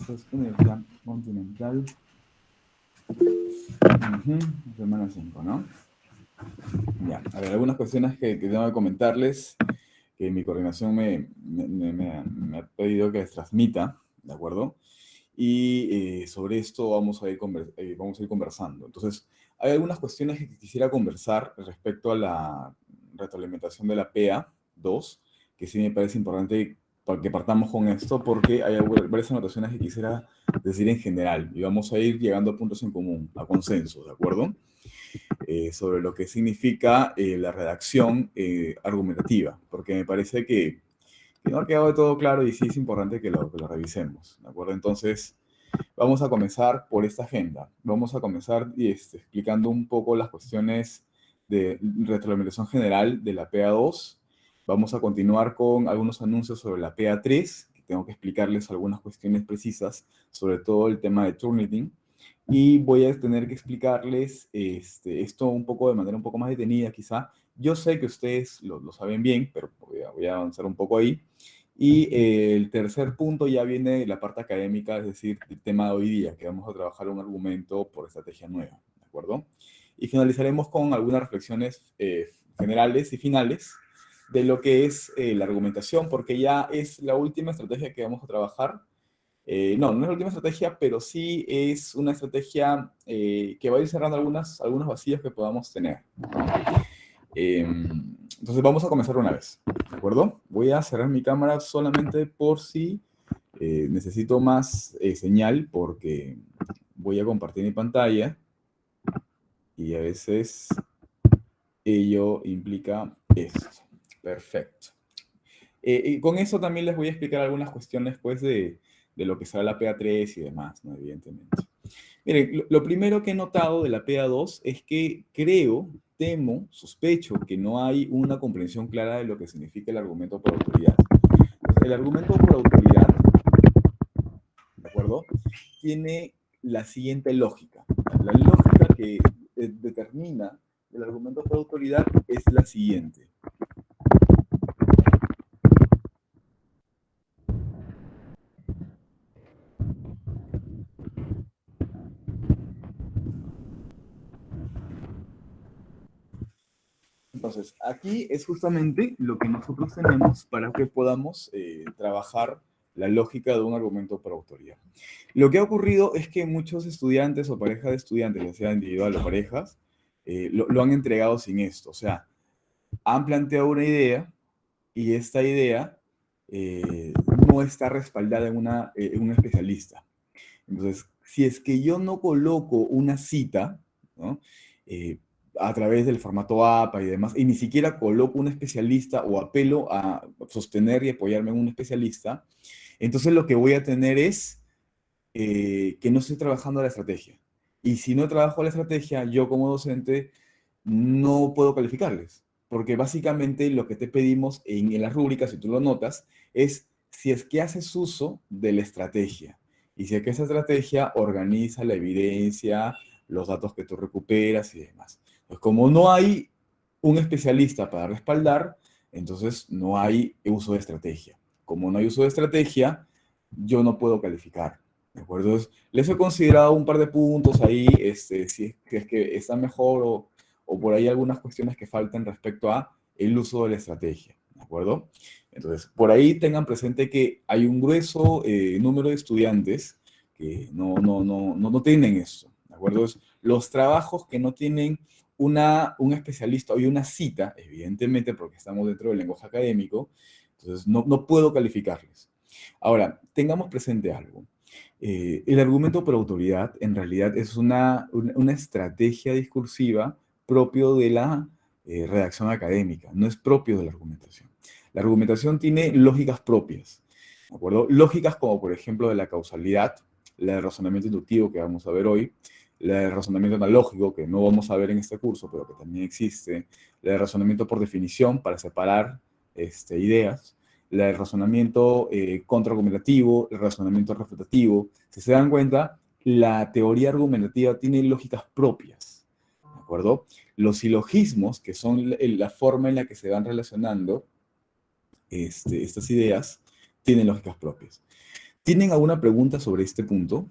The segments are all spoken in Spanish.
Esta es energía continental. Semana 5, ¿no? Ya, a ver, algunas cuestiones que tengo que comentarles, que mi coordinación me ha pedido que les transmita, ¿de acuerdo? Y sobre esto vamos a ir conversando. Entonces, hay algunas cuestiones que quisiera conversar respecto a la retroalimentación de la PA2, que sí me parece importante que partamos con esto, porque hay varias anotaciones que quisiera decir en general, y vamos a ir llegando a puntos en común, a consenso, ¿de acuerdo? Sobre lo que significa la redacción argumentativa, porque me parece que no ha quedado de todo claro y sí es importante que lo revisemos, ¿de acuerdo? Entonces, vamos a comenzar por esta agenda. Vamos a comenzar explicando un poco las cuestiones de retroalimentación general de la PA2. Vamos a continuar con algunos anuncios sobre la PA3, que tengo que explicarles algunas cuestiones precisas, sobre todo el tema de Turnitin. Y voy a tener que explicarles esto un poco de manera un poco más detenida, quizá. Yo sé que ustedes lo saben bien, pero voy a avanzar un poco ahí. Y el tercer punto ya viene la parte académica, es decir, el tema de hoy día, que vamos a trabajar un argumento por estrategia nueva, ¿de acuerdo? Y finalizaremos con algunas reflexiones generales y finales de lo que es la argumentación, porque ya es la última estrategia que vamos a trabajar. No es la última estrategia, pero sí es una estrategia que va a ir cerrando algunos vacíos que podamos tener. Entonces vamos a comenzar una vez, ¿de acuerdo? Voy a cerrar mi cámara solamente por si necesito más señal, porque voy a compartir mi pantalla y a veces ello implica esto. Perfecto. Y con eso también les voy a explicar algunas cuestiones pues, de lo que será la PA3 y demás, ¿no? Evidentemente. Miren, lo primero que he notado de la PA2 es que temo, sospecho que no hay una comprensión clara de lo que significa el argumento por autoridad. El argumento por autoridad, ¿de acuerdo? Tiene la siguiente lógica. La lógica que determina el argumento por autoridad es la siguiente. Entonces, aquí es justamente lo que nosotros tenemos para que podamos trabajar la lógica de un argumento por autoridad. Lo que ha ocurrido es que muchos estudiantes o parejas de estudiantes, ya sea individual o parejas, lo han entregado sin esto. O sea, han planteado una idea y esta idea no está respaldada en un especialista. Entonces, si es que yo no coloco una cita, ¿no? A través del formato APA y demás, y ni siquiera coloco un especialista o apelo a sostener y apoyarme en un especialista, entonces lo que voy a tener es que no estoy trabajando la estrategia. Y si no trabajo la estrategia, yo como docente no puedo calificarles, porque básicamente lo que te pedimos en las rúbricas, si tú lo notas, es si es que haces uso de la estrategia. Y si es que esa estrategia organiza la evidencia, los datos que tú recuperas y demás. Pues como no hay un especialista para respaldar, entonces no hay uso de estrategia. Como no hay uso de estrategia, yo no puedo calificar. ¿De acuerdo? Entonces, les he considerado un par de puntos ahí, si es que está mejor o por ahí algunas cuestiones que faltan respecto a el uso de la estrategia. ¿De acuerdo? Entonces, por ahí tengan presente que hay un grueso número de estudiantes que no tienen eso. ¿De acuerdo? Entonces, los trabajos que no tienen un especialista o una cita, evidentemente porque estamos dentro del lenguaje académico, entonces no puedo calificarles. Ahora, tengamos presente algo. El argumento por autoridad en realidad es una estrategia discursiva propio de la redacción académica, no es propio de la argumentación. La argumentación tiene lógicas propias, ¿de acuerdo? Lógicas como por ejemplo de la causalidad, la de razonamiento inductivo que vamos a ver hoy, la de razonamiento analógico que no vamos a ver en este curso, pero que también existe, la de razonamiento por definición para separar ideas, la del razonamiento contraargumentativo, el razonamiento refutativo. Si se dan cuenta, la teoría argumentativa tiene lógicas propias, ¿de acuerdo? Los silogismos, que son la forma en la que se van relacionando estas ideas, tienen lógicas propias. ¿Tienen alguna pregunta sobre este punto?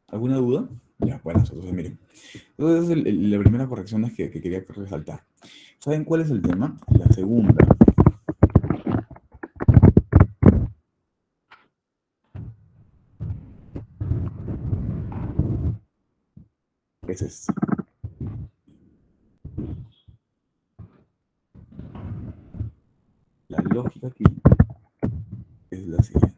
¿Alguna duda? Ya, bueno, entonces miren. Entonces, la primera corrección es que quería resaltar. ¿Saben cuál es el tema? La segunda es esta. La lógica aquí es la siguiente.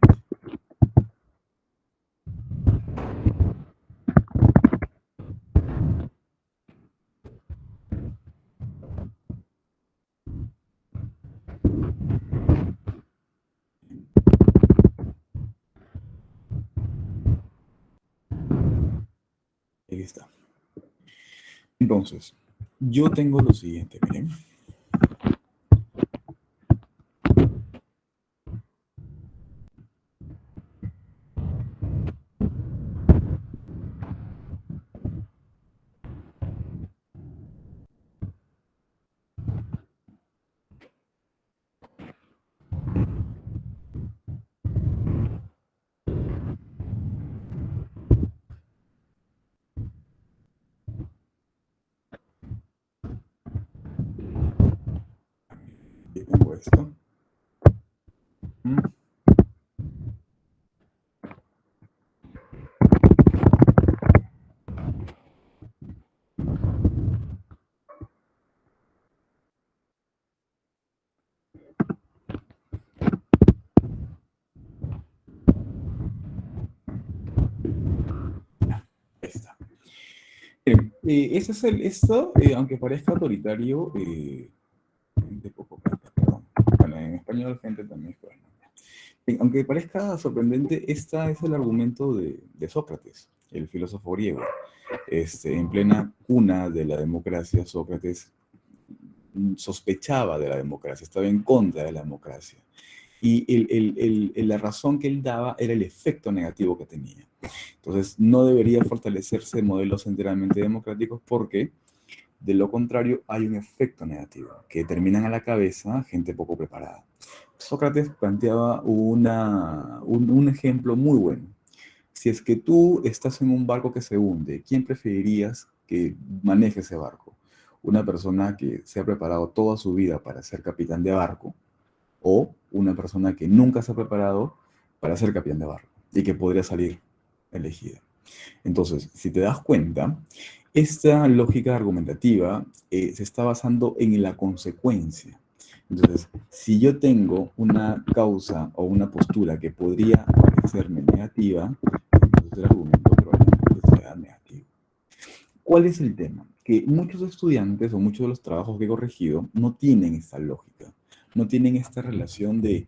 Ahí está. Entonces, yo tengo lo siguiente, miren. Aquí tengo esto. Mm, Ahí está. Miren, ese es esto, aunque parezca autoritario, gente poco práctica, perdón. Bueno, en español gente también es bueno. Bien, aunque parezca sorprendente, este es el argumento de Sócrates, el filósofo griego. En plena cuna de la democracia, Sócrates sospechaba de la democracia, estaba en contra de la democracia. Y la razón que él daba era el efecto negativo que tenía. Entonces, no debería fortalecerse modelos enteramente democráticos porque, de lo contrario, hay un efecto negativo, que terminan a la cabeza gente poco preparada. Sócrates planteaba un ejemplo muy bueno. Si es que tú estás en un barco que se hunde, ¿quién preferirías que maneje ese barco? ¿Una persona que se ha preparado toda su vida para ser capitán de barco o una persona que nunca se ha preparado para ser capitán de barco y que podría salir elegida? Entonces, si te das cuenta, esta lógica argumentativa se está basando en la consecuencia. Entonces, si yo tengo una causa o una postura que podría parecerme negativa, entonces el argumento probablemente sea negativo. ¿Cuál es el tema? Que muchos estudiantes o muchos de los trabajos que he corregido no tienen esta lógica, no tienen esta relación de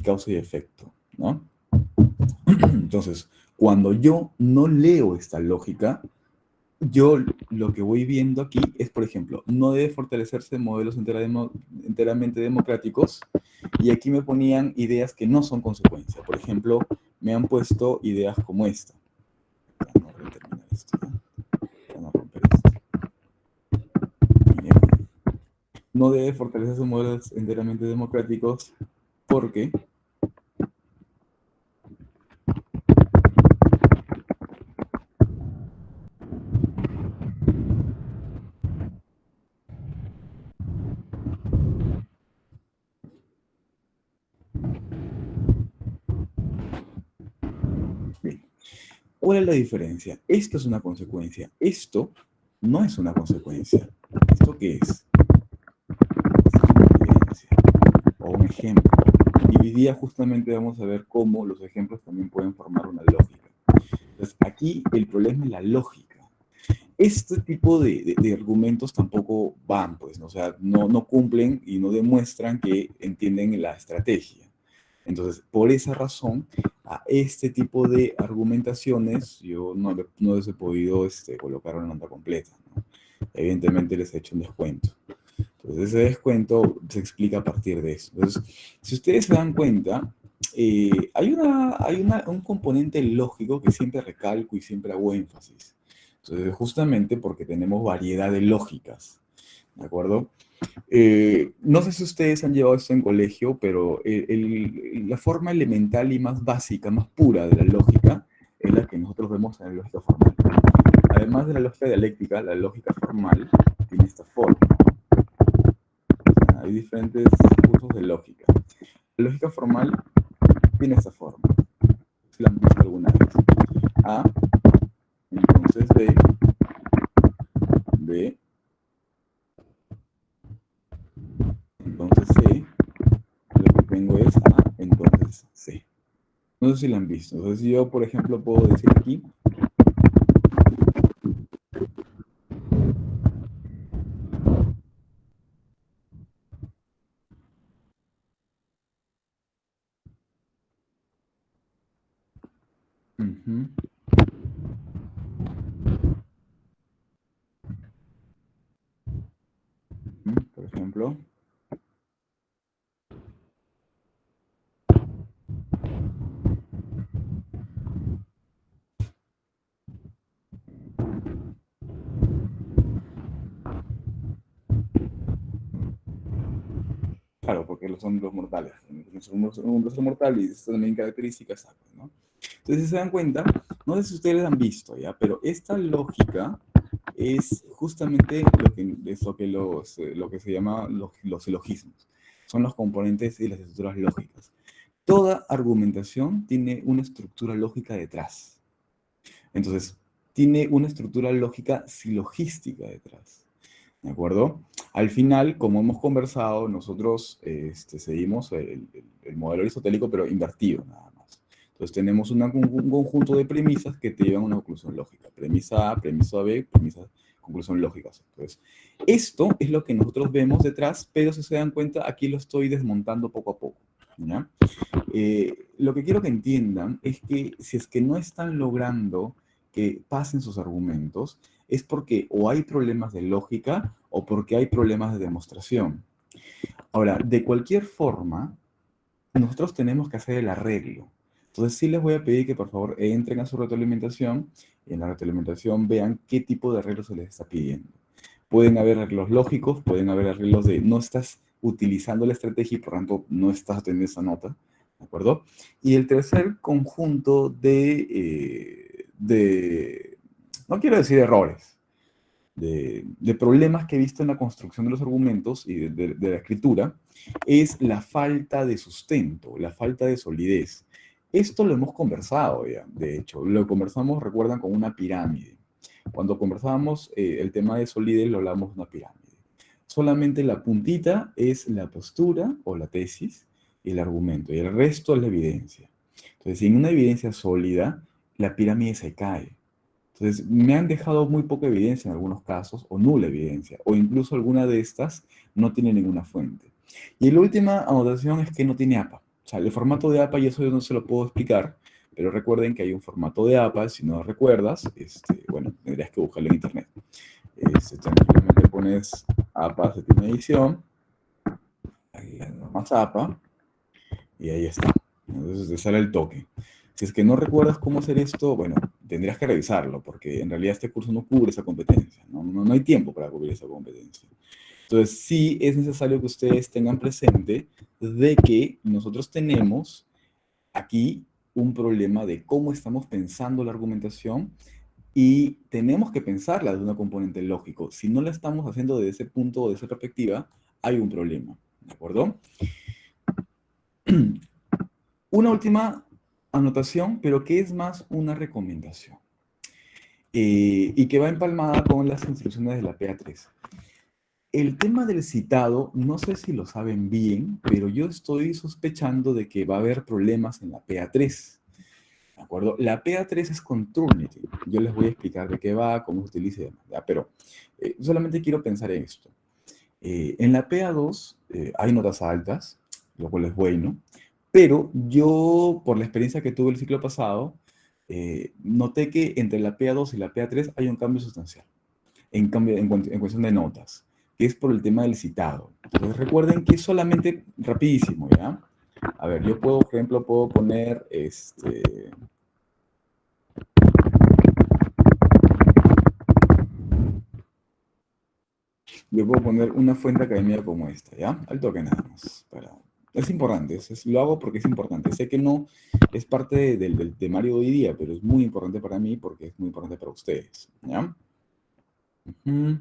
causa y efecto, ¿no? Entonces, cuando yo no leo esta lógica, yo lo que voy viendo aquí es, por ejemplo, no debe fortalecerse modelos enteramente democráticos, y aquí me ponían ideas que no son consecuencia. Por ejemplo, me han puesto ideas como esta. Vamos a terminar esto, ¿no? Vamos a romper esto. Bien. No debe fortalecerse modelos enteramente democráticos porque bien, ¿cuál es la diferencia? Esto es una consecuencia. Esto no es una consecuencia. ¿Esto qué es? Es una evidencia o un ejemplo. Y hoy día justamente vamos a ver cómo los ejemplos también pueden formar una lógica. Entonces, aquí el problema es la lógica. Este tipo de argumentos tampoco van, pues, ¿no? O sea, no cumplen y no demuestran que entienden la estrategia. Entonces, por esa razón, a este tipo de argumentaciones yo no les he podido colocar una nota completa, ¿no? Evidentemente les he hecho un descuento. Entonces, ese descuento se explica a partir de eso. Entonces, si ustedes se dan cuenta, un componente lógico que siempre recalco y siempre hago énfasis. Entonces, justamente porque tenemos variedad de lógicas, ¿de acuerdo? No sé si ustedes han llevado esto en colegio, pero la forma elemental y más básica, más pura de la lógica es la que nosotros vemos en la lógica formal. Además de la lógica dialéctica, la lógica formal tiene esta forma. Hay diferentes cursos de lógica. La lógica formal tiene esta forma. Si la han visto alguna vez. A, entonces B, B, entonces C, lo que tengo es A, entonces C. No sé si la han visto. Entonces yo, por ejemplo, puedo decir aquí, uh-huh, por ejemplo, claro, porque son los mortales. Un ser mortal y esto también características, ¿no? Entonces, si se dan cuenta, no sé si ustedes han visto ya, pero esta lógica es justamente lo que se llama los silogismos. Son los componentes y las estructuras lógicas. Toda argumentación tiene una estructura lógica detrás. Entonces, tiene una estructura lógica silogística detrás. ¿De acuerdo? Al final, como hemos conversado, nosotros seguimos el modelo aristotélico, pero invertido nada más. Entonces tenemos un conjunto de premisas que te llevan a una conclusión lógica. Premisa A, premisa B, premisa, conclusión lógica. Entonces, esto es lo que nosotros vemos detrás, pero si se dan cuenta, aquí lo estoy desmontando poco a poco. ¿Ya? Lo que quiero que entiendan es que si es que no están logrando que pasen sus argumentos, es porque o hay problemas de lógica o porque hay problemas de demostración. Ahora, de cualquier forma, nosotros tenemos que hacer el arreglo. Entonces sí les voy a pedir que por favor entren a su retroalimentación y en la retroalimentación vean qué tipo de arreglo se les está pidiendo. Pueden haber arreglos lógicos, pueden haber arreglos de no estás utilizando la estrategia y por tanto no estás teniendo esa nota, ¿de acuerdo? Y el tercer conjunto no quiero decir errores, de problemas que he visto en la construcción de los argumentos y de la escritura, es la falta de sustento, la falta de solidez. Esto lo hemos conversado ya, de hecho, lo conversamos, recuerdan, con una pirámide. Cuando conversábamos el tema de solidez, lo hablamos de una pirámide. Solamente la puntita es la postura o la tesis y el argumento, y el resto es la evidencia. Entonces, sin una evidencia sólida, la pirámide se cae. Entonces, me han dejado muy poca evidencia en algunos casos, o nula evidencia, o incluso alguna de estas no tiene ninguna fuente. Y la última anotación es que no tiene APA. O sea, el formato de APA, y eso yo no se lo puedo explicar, pero recuerden que hay un formato de APA, si no lo recuerdas, bueno, tendrías que buscarlo en internet. Simplemente pones APA séptima edición, ahí más APA, y ahí está. Entonces te sale el toque. Si es que no recuerdas cómo hacer esto, bueno, tendrías que revisarlo, porque en realidad este curso no cubre esa competencia, no hay tiempo para cubrir esa competencia. Entonces sí es necesario que ustedes tengan presente de que nosotros tenemos aquí un problema de cómo estamos pensando la argumentación y tenemos que pensarla de una componente lógico. Si no la estamos haciendo desde ese punto o de esa perspectiva, hay un problema, ¿de acuerdo? Una última anotación, pero que es más una recomendación. Y que va empalmada con las instrucciones de la PA3. El tema del citado, no sé si lo saben bien, pero yo estoy sospechando de que va a haber problemas en la PA3. ¿De acuerdo? La PA3 es con Turnitin. Yo les voy a explicar de qué va, cómo se utiliza y demás, ¿ya? Pero solamente quiero pensar en esto. En la PA2 hay notas altas, lo cual es bueno, pero yo, por la experiencia que tuve el ciclo pasado, noté que entre la PA2 y la PA3 hay un cambio sustancial, en cuestión de notas, que es por el tema del citado. Entonces recuerden que es solamente rapidísimo, ¿ya? A ver, yo puedo, por ejemplo, puedo poner yo puedo poner una fuente académica como esta, ¿ya? Al toque nada más. Es importante, lo hago porque es importante. Sé que no es parte del temario de hoy día, pero es muy importante para mí porque es muy importante para ustedes, ¿ya? Ujú.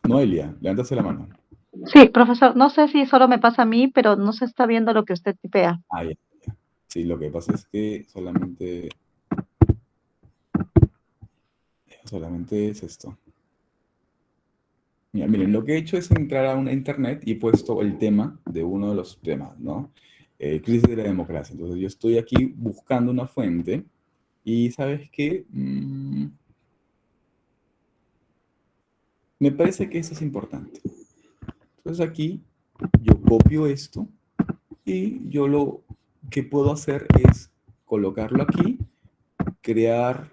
Noelia, levántase la mano. Sí, profesor, no sé si solo me pasa a mí, pero no se está viendo lo que usted tipea. Ah, ya, ya. Sí, lo que pasa es que solamente es esto. Mira, miren, lo que he hecho es entrar a una internet y he puesto el tema de uno de los temas, ¿no? Crisis de la democracia. Entonces yo estoy aquí buscando una fuente y ¿sabes qué? Me parece que esto es importante. Entonces aquí yo copio esto y yo lo que puedo hacer es colocarlo aquí, crear,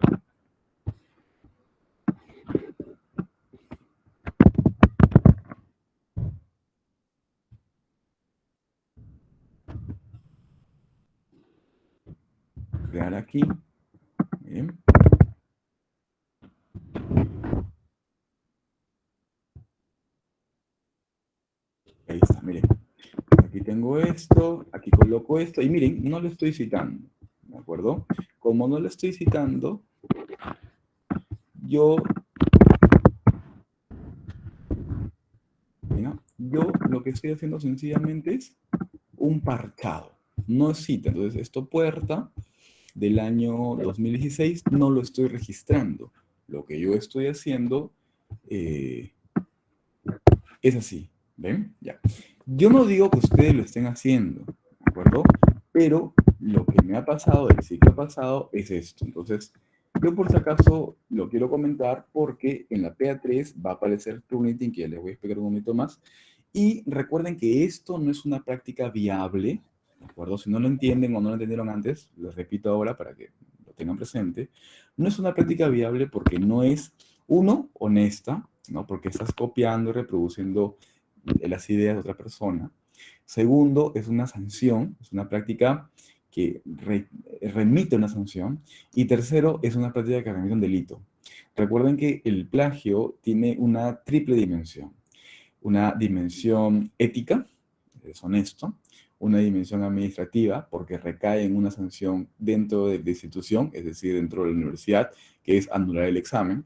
crear aquí, miren, ahí está, miren. Aquí tengo esto, aquí coloco esto, y miren, no lo estoy citando, ¿de acuerdo? Como no lo estoy citando, yo, mira, yo lo que estoy haciendo sencillamente es un parchado, no es cita. Entonces, esto puerta del año 2016 no lo estoy registrando. Lo que yo estoy haciendo eh, es así, ¿ven? Ya. Yo no digo que ustedes lo estén haciendo, ¿de acuerdo? Pero lo que me ha pasado del ciclo pasado es esto. Entonces, yo por si acaso lo quiero comentar porque en la PA3 va a aparecer Turnitin, que ya les voy a explicar un momento más. Y recuerden que esto no es una práctica viable, ¿de acuerdo? Si no lo entienden o no lo entendieron antes, les repito ahora para que lo tengan presente. No es una práctica viable porque no es, uno, honesta, ¿no? Porque estás copiando y reproduciendo las ideas de otra persona. Segundo, es una sanción, es una práctica que remite una sanción. Y tercero, es una práctica que remite un delito. Recuerden que el plagio tiene una triple dimensión. Una dimensión ética, es honesto, una dimensión administrativa, porque recae en una sanción dentro de la institución, es decir, dentro de la universidad, que es anular el examen.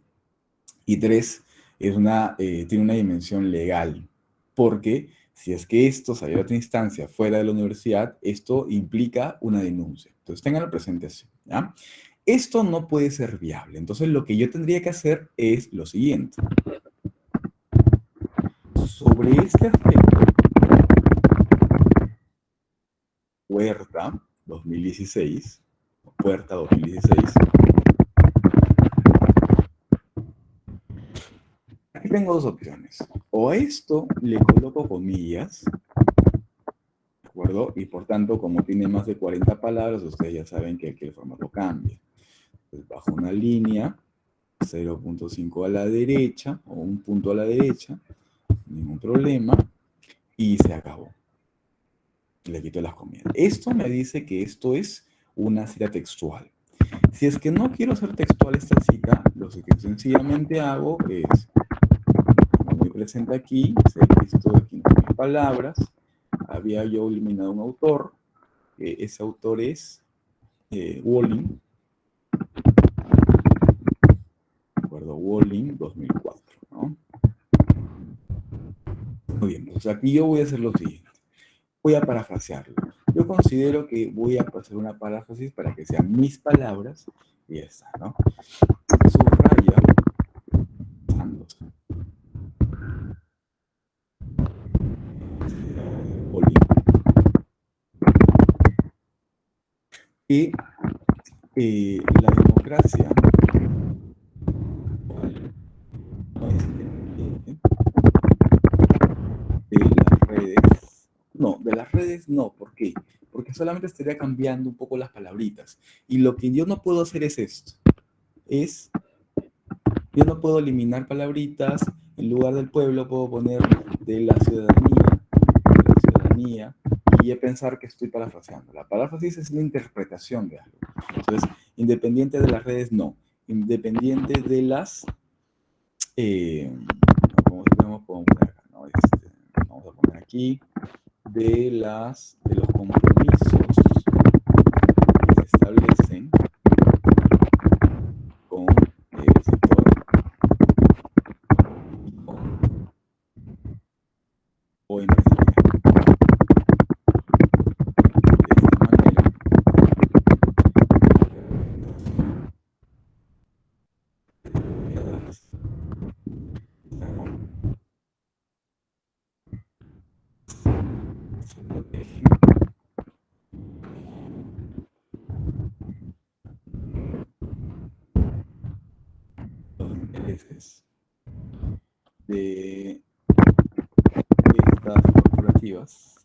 Y tres, tiene una dimensión legal, porque si es que esto salió a otra instancia fuera de la universidad, esto implica una denuncia. Entonces, tenganlo presente así, ¿ya? Esto no puede ser viable. Entonces, lo que yo tendría que hacer es lo siguiente. Sobre este aspecto, Puerta 2016, Puerta 2016, aquí tengo dos opciones. O a esto le coloco comillas, ¿de acuerdo? Y por tanto, como tiene más de 40 palabras, ustedes ya saben que aquí el formato cambia. Entonces, bajo una línea, 0.5 a la derecha, o un punto a la derecha, ningún problema, y se acabó. Le quito las comillas. Esto me dice que esto es una cita textual. Si es que no quiero hacer textual esta cita, lo que sencillamente hago es, como muy presente aquí, se ha visto aquí en mis palabras, había yo eliminado un autor, ese autor es Walling, ¿de acuerdo? Walling 2004, ¿no? Muy bien, pues aquí yo voy a hacer lo siguiente, voy a parafrasearlo. Yo considero que voy a hacer una paráfrasis para que sean mis palabras y ya está, ¿no? Subraya, y la democracia no es independiente de las redes. No, de las redes no. ¿Por qué? Porque solamente estaría cambiando un poco las palabritas. Y lo que yo no puedo hacer es esto. Yo no puedo eliminar palabritas. En lugar del pueblo puedo poner de la ciudadanía. tenía y pensar que estoy parafraseando. La paráfrasis es la interpretación de algo. Entonces, independiente de las redes, no. Independiente de las... ¿cómo podemos poner acá? ¿No? Vamos a poner aquí de los compromisos que se establecen con el sector o empresarial. Intereses de estas corporaciones,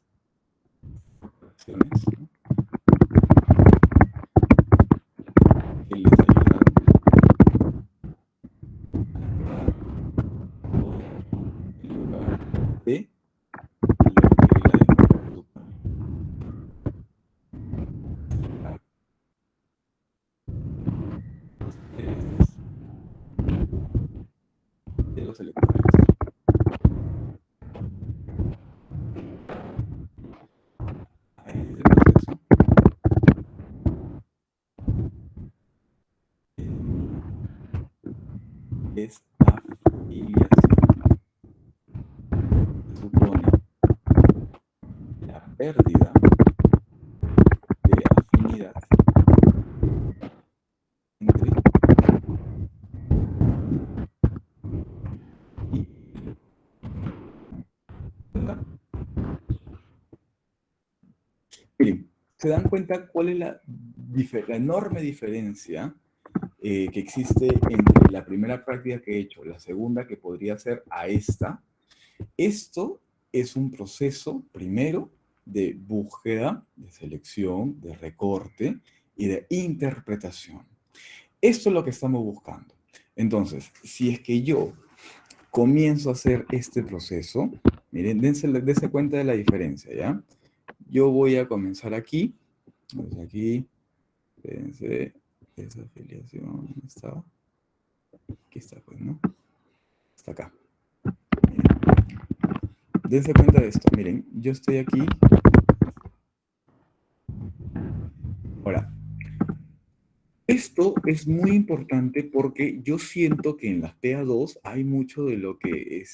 ¿no? Que les ayudan de de los electores. Es afiliación. Supone la pérdida de afinidad entre y miren, ¿se dan cuenta cuál es la enorme diferencia que existe entre la primera práctica que he hecho, la segunda que podría ser a esta? Esto es un proceso, primero, de búsqueda, de selección, de recorte y de interpretación. Esto es lo que estamos buscando. Entonces, si es que yo comienzo a hacer este proceso, miren, dense cuenta de la diferencia, ¿ya? Yo voy a comenzar aquí. Entonces aquí, fíjense, esa afiliación, ¿dónde estaba? Aquí está, pues, ¿no? Está acá. Miren. Dense cuenta de esto. Miren, yo estoy aquí. Ahora, esto es muy importante porque yo siento que en las PA2 hay mucho de lo que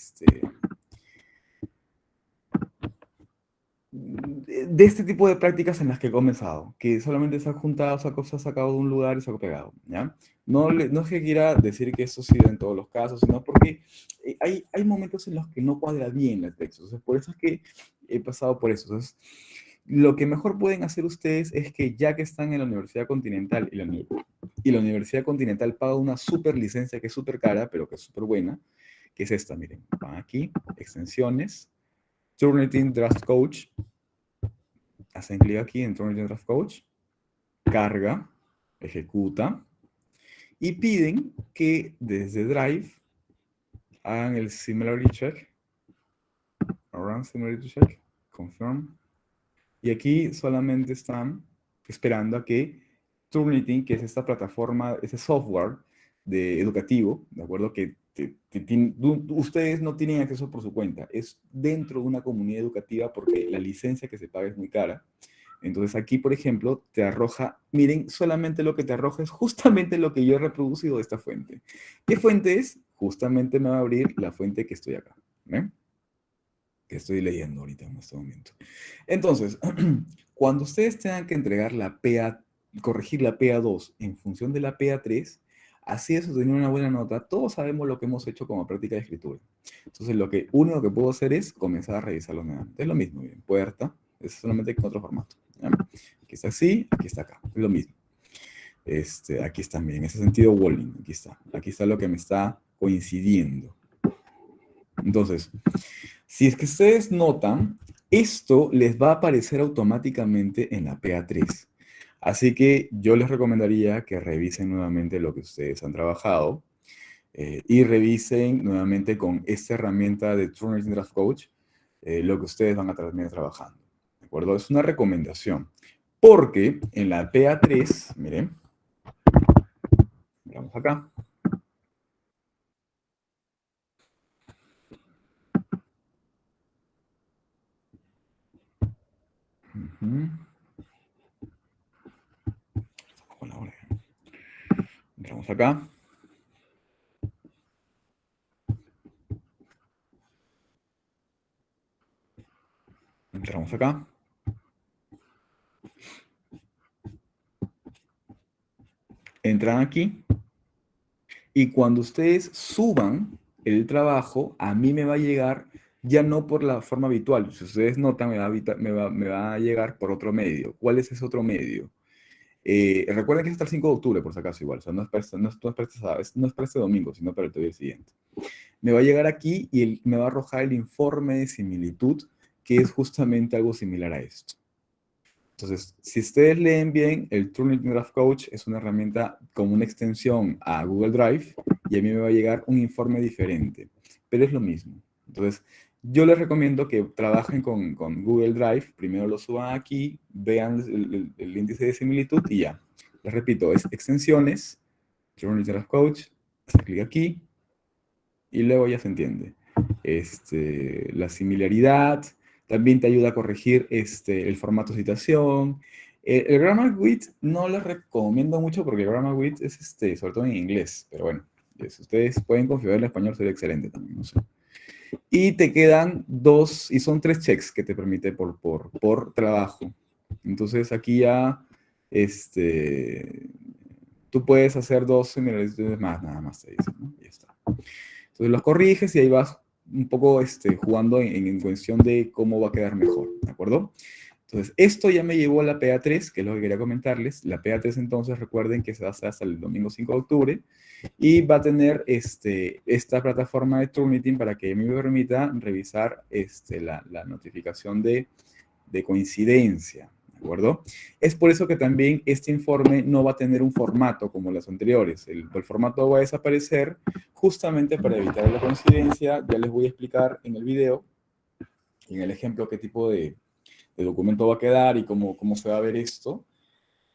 de este tipo de prácticas en las que he comenzado, que solamente se ha juntado, se ha sacado de un lugar y se ha pegado, ¿ya? No es que quiera decir que eso sí en todos los casos, sino porque hay momentos en los que no cuadra bien el texto. Entonces, por eso es que he pasado por eso. Entonces, lo que mejor pueden hacer ustedes es que ya que están en la Universidad Continental y la Universidad Continental paga una super licencia que es súper cara, pero que es súper buena, que es esta, miren, van aquí, extensiones, Turnitin Draft Coach, hacen clic aquí en Turnitin Draft Coach, carga, ejecuta, y piden que desde Drive hagan el Similarity Check, Run Similarity Check, Confirm, y aquí solamente están esperando a que Turnitin, que es esta plataforma, ese software educativo, ¿de acuerdo? Que ustedes no tienen acceso por su cuenta, es dentro de una comunidad educativa porque la licencia que se paga es muy cara. Entonces aquí, por ejemplo, te arroja, miren, solamente lo que te arroja es justamente lo que yo he reproducido de esta fuente. ¿Qué fuente es? Justamente me va a abrir la fuente que estoy acá, ¿ven? Que estoy leyendo ahorita en este momento. Entonces, cuando ustedes tengan que entregar corregir la PA2 en función de la PA3, así es tener una buena nota. Todos sabemos lo que hemos hecho como práctica de escritura. Entonces, lo único que puedo hacer es comenzar a revisarlo nuevamente. Es lo mismo, bien, puerta, es solamente con otro formato. ¿Ya? Aquí está así, aquí está acá, es lo mismo. Aquí está, miren, en ese sentido, Walling, aquí está lo que me está coincidiendo. Entonces, si es que ustedes notan, esto les va a aparecer automáticamente en la PA3. Así que yo les recomendaría que revisen nuevamente lo que ustedes han trabajado y revisen nuevamente con esta herramienta de Turnitin Draft Coach lo que ustedes van a terminar trabajando. acuerdo? Es una recomendación. Porque en la PA3, miren, vamos acá. Entramos acá. Entramos acá. Entran aquí. Y cuando ustedes suban el trabajo, a mí me va a llegar ya no por la forma habitual. Si ustedes notan, me va a llegar por otro medio. ¿Cuál es ese otro medio? Recuerden que es hasta el 5 de octubre, por si acaso, igual. O sea, no es para este domingo, sino para el día siguiente. Me va a llegar aquí y me va a arrojar el informe de similitud, que es justamente algo similar a esto. Entonces, si ustedes leen bien, el Turnitin Draft Coach es una herramienta como una extensión a Google Drive y a mí me va a llegar un informe diferente, pero es lo mismo. Entonces, yo les recomiendo que trabajen con Google Drive, primero lo suban aquí, vean el índice de similitud y ya. Les repito, es extensiones, Turnitin Draft Coach, hace clic aquí y luego ya se entiende. La similaridad, también te ayuda a corregir el formato citación. El Grammar Grid no les recomiendo mucho porque el Grammar Grid es sobre todo en inglés, pero bueno, si ustedes pueden configurar en español sería excelente también, no sé. Y te quedan y son 3 checks que te permite por trabajo. Entonces aquí ya, tú puedes hacer 2 similaridades más, nada más te dice, ¿no? Y ya está. Entonces los corriges y ahí vas un poco jugando en cuestión de cómo va a quedar mejor, ¿de acuerdo? Entonces, esto ya me llevó a la PA3, que es lo que quería comentarles. La PA3, entonces, recuerden que se hace hasta el domingo 5 de octubre y va a tener esta plataforma de Turnitin para que me permita revisar la notificación de coincidencia, ¿de acuerdo? Es por eso que también este informe no va a tener un formato como los anteriores. El formato va a desaparecer justamente para evitar la coincidencia. Ya les voy a explicar en el video, en el ejemplo, qué tipo de documento va a quedar y cómo se va a ver esto.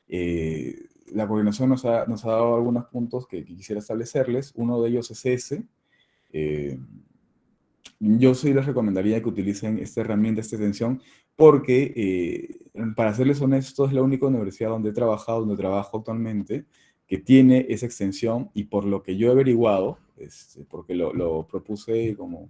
La coordinación nos ha dado algunos puntos que quisiera establecerles. Uno de ellos es ese. Yo sí les recomendaría que utilicen esta herramienta, esta extensión, porque, para serles honestos, es la única universidad donde he trabajado, donde trabajo actualmente, que tiene esa extensión, y por lo que yo he averiguado, porque lo propuse como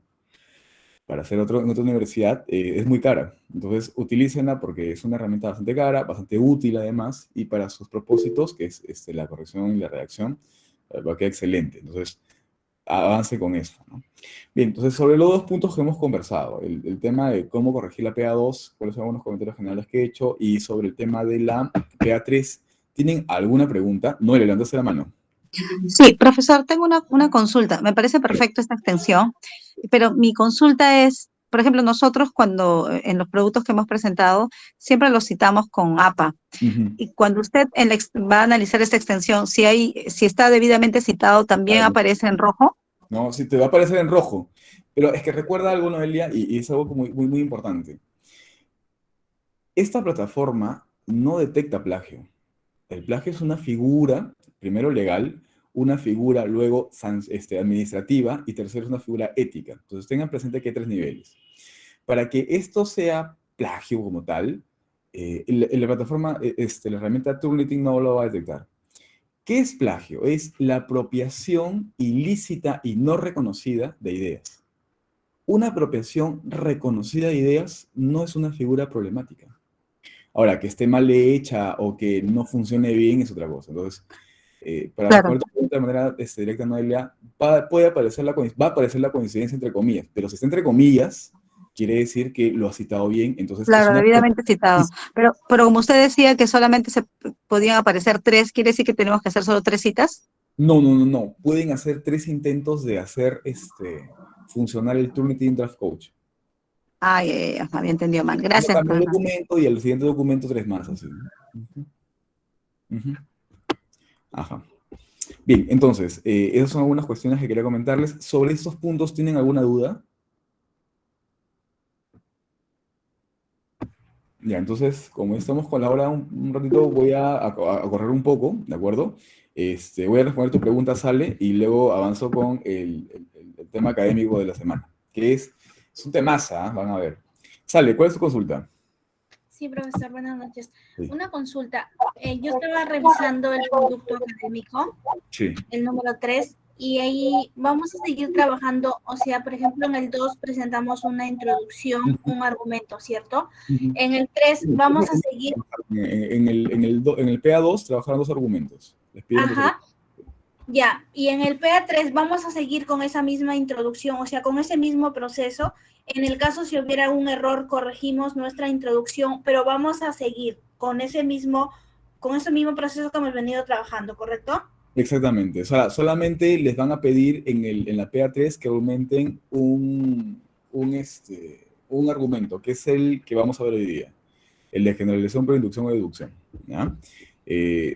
para hacer en otra universidad, es muy cara. Entonces, utilícenla porque es una herramienta bastante cara, bastante útil además, y para sus propósitos, que es la corrección y la redacción, va a quedar excelente. Entonces, avance con eso, ¿no? Bien, entonces sobre los 2 puntos que hemos conversado, el tema de cómo corregir la PA2, cuáles son algunos comentarios generales que he hecho, y sobre el tema de la PA3, ¿tienen alguna pregunta? No, levantaste la mano. Sí, profesor, tengo una consulta. Me parece perfecto esta extensión, pero mi consulta es, por ejemplo, nosotros cuando en los productos que hemos presentado siempre los citamos con APA. Ujú. Y cuando usted va a analizar esta extensión, si está debidamente citado, también Claro. aparece en rojo. No, sí, te va a aparecer en rojo, pero es que recuerda algo, Noelia, y es algo muy, muy, muy importante. Esta plataforma no detecta plagio. El plagio es una figura, primero legal, una figura luego administrativa y tercero es una figura ética. Entonces tengan presente que hay 3 niveles. Para que esto sea plagio como tal, la plataforma, la herramienta Turnitin no lo va a detectar. ¿Qué es plagio? Es la apropiación ilícita y no reconocida de ideas. Una apropiación reconocida de ideas no es una figura problemática. Ahora, que esté mal hecha o que no funcione bien es otra cosa. Entonces, para Claro. responder tu pregunta de manera directa, Noelia, puede aparecer va a aparecer la coincidencia entre comillas, pero si está entre comillas, quiere decir que lo ha citado bien, entonces es Claro, una... debidamente citado. Pero como usted decía que solamente se podían aparecer 3, ¿quiere decir que tenemos que hacer solo 3 citas? No, no, no, no. Pueden hacer 3 intentos de hacer funcionar el Turnitin Draft Coach. Ay, había entendido mal. Uno Gracias, cambia el profesor. documento y el siguiente documento 3 más, así. Ujú, ujú. Ajá. Bien, entonces, esas son algunas cuestiones que quería comentarles. ¿Sobre estos puntos tienen alguna duda? Ya, entonces, como estamos con la hora un ratito, voy a correr un poco, ¿de acuerdo? Voy a responder tu pregunta, Sale, y luego avanzo con el tema académico de la semana, que es un temaza, ¿ah? Van a ver. Sale, ¿cuál es tu consulta? Sí, profesor, buenas noches. Sí. Una consulta. Yo estaba revisando el conducto académico, Sí. el número 3, y ahí vamos a seguir trabajando. O sea, por ejemplo, en el 2 presentamos una introducción, Ujú, un argumento, ¿cierto? ujú. En el 3 vamos a seguir, En el PA2 trabajaron dos argumentos. Les pidieron dos ajá, argumentos. ya, y en el PA3 vamos a seguir con esa misma introducción, o sea, con ese mismo proceso. En el caso si hubiera un error, corregimos nuestra introducción, pero vamos a seguir con ese mismo proceso que hemos venido trabajando, ¿correcto? Exactamente. O sea, solamente les van a pedir en la PA3 que aumenten un argumento, que es el que vamos a ver hoy día, el de generalización por inducción o deducción. ¿Ya?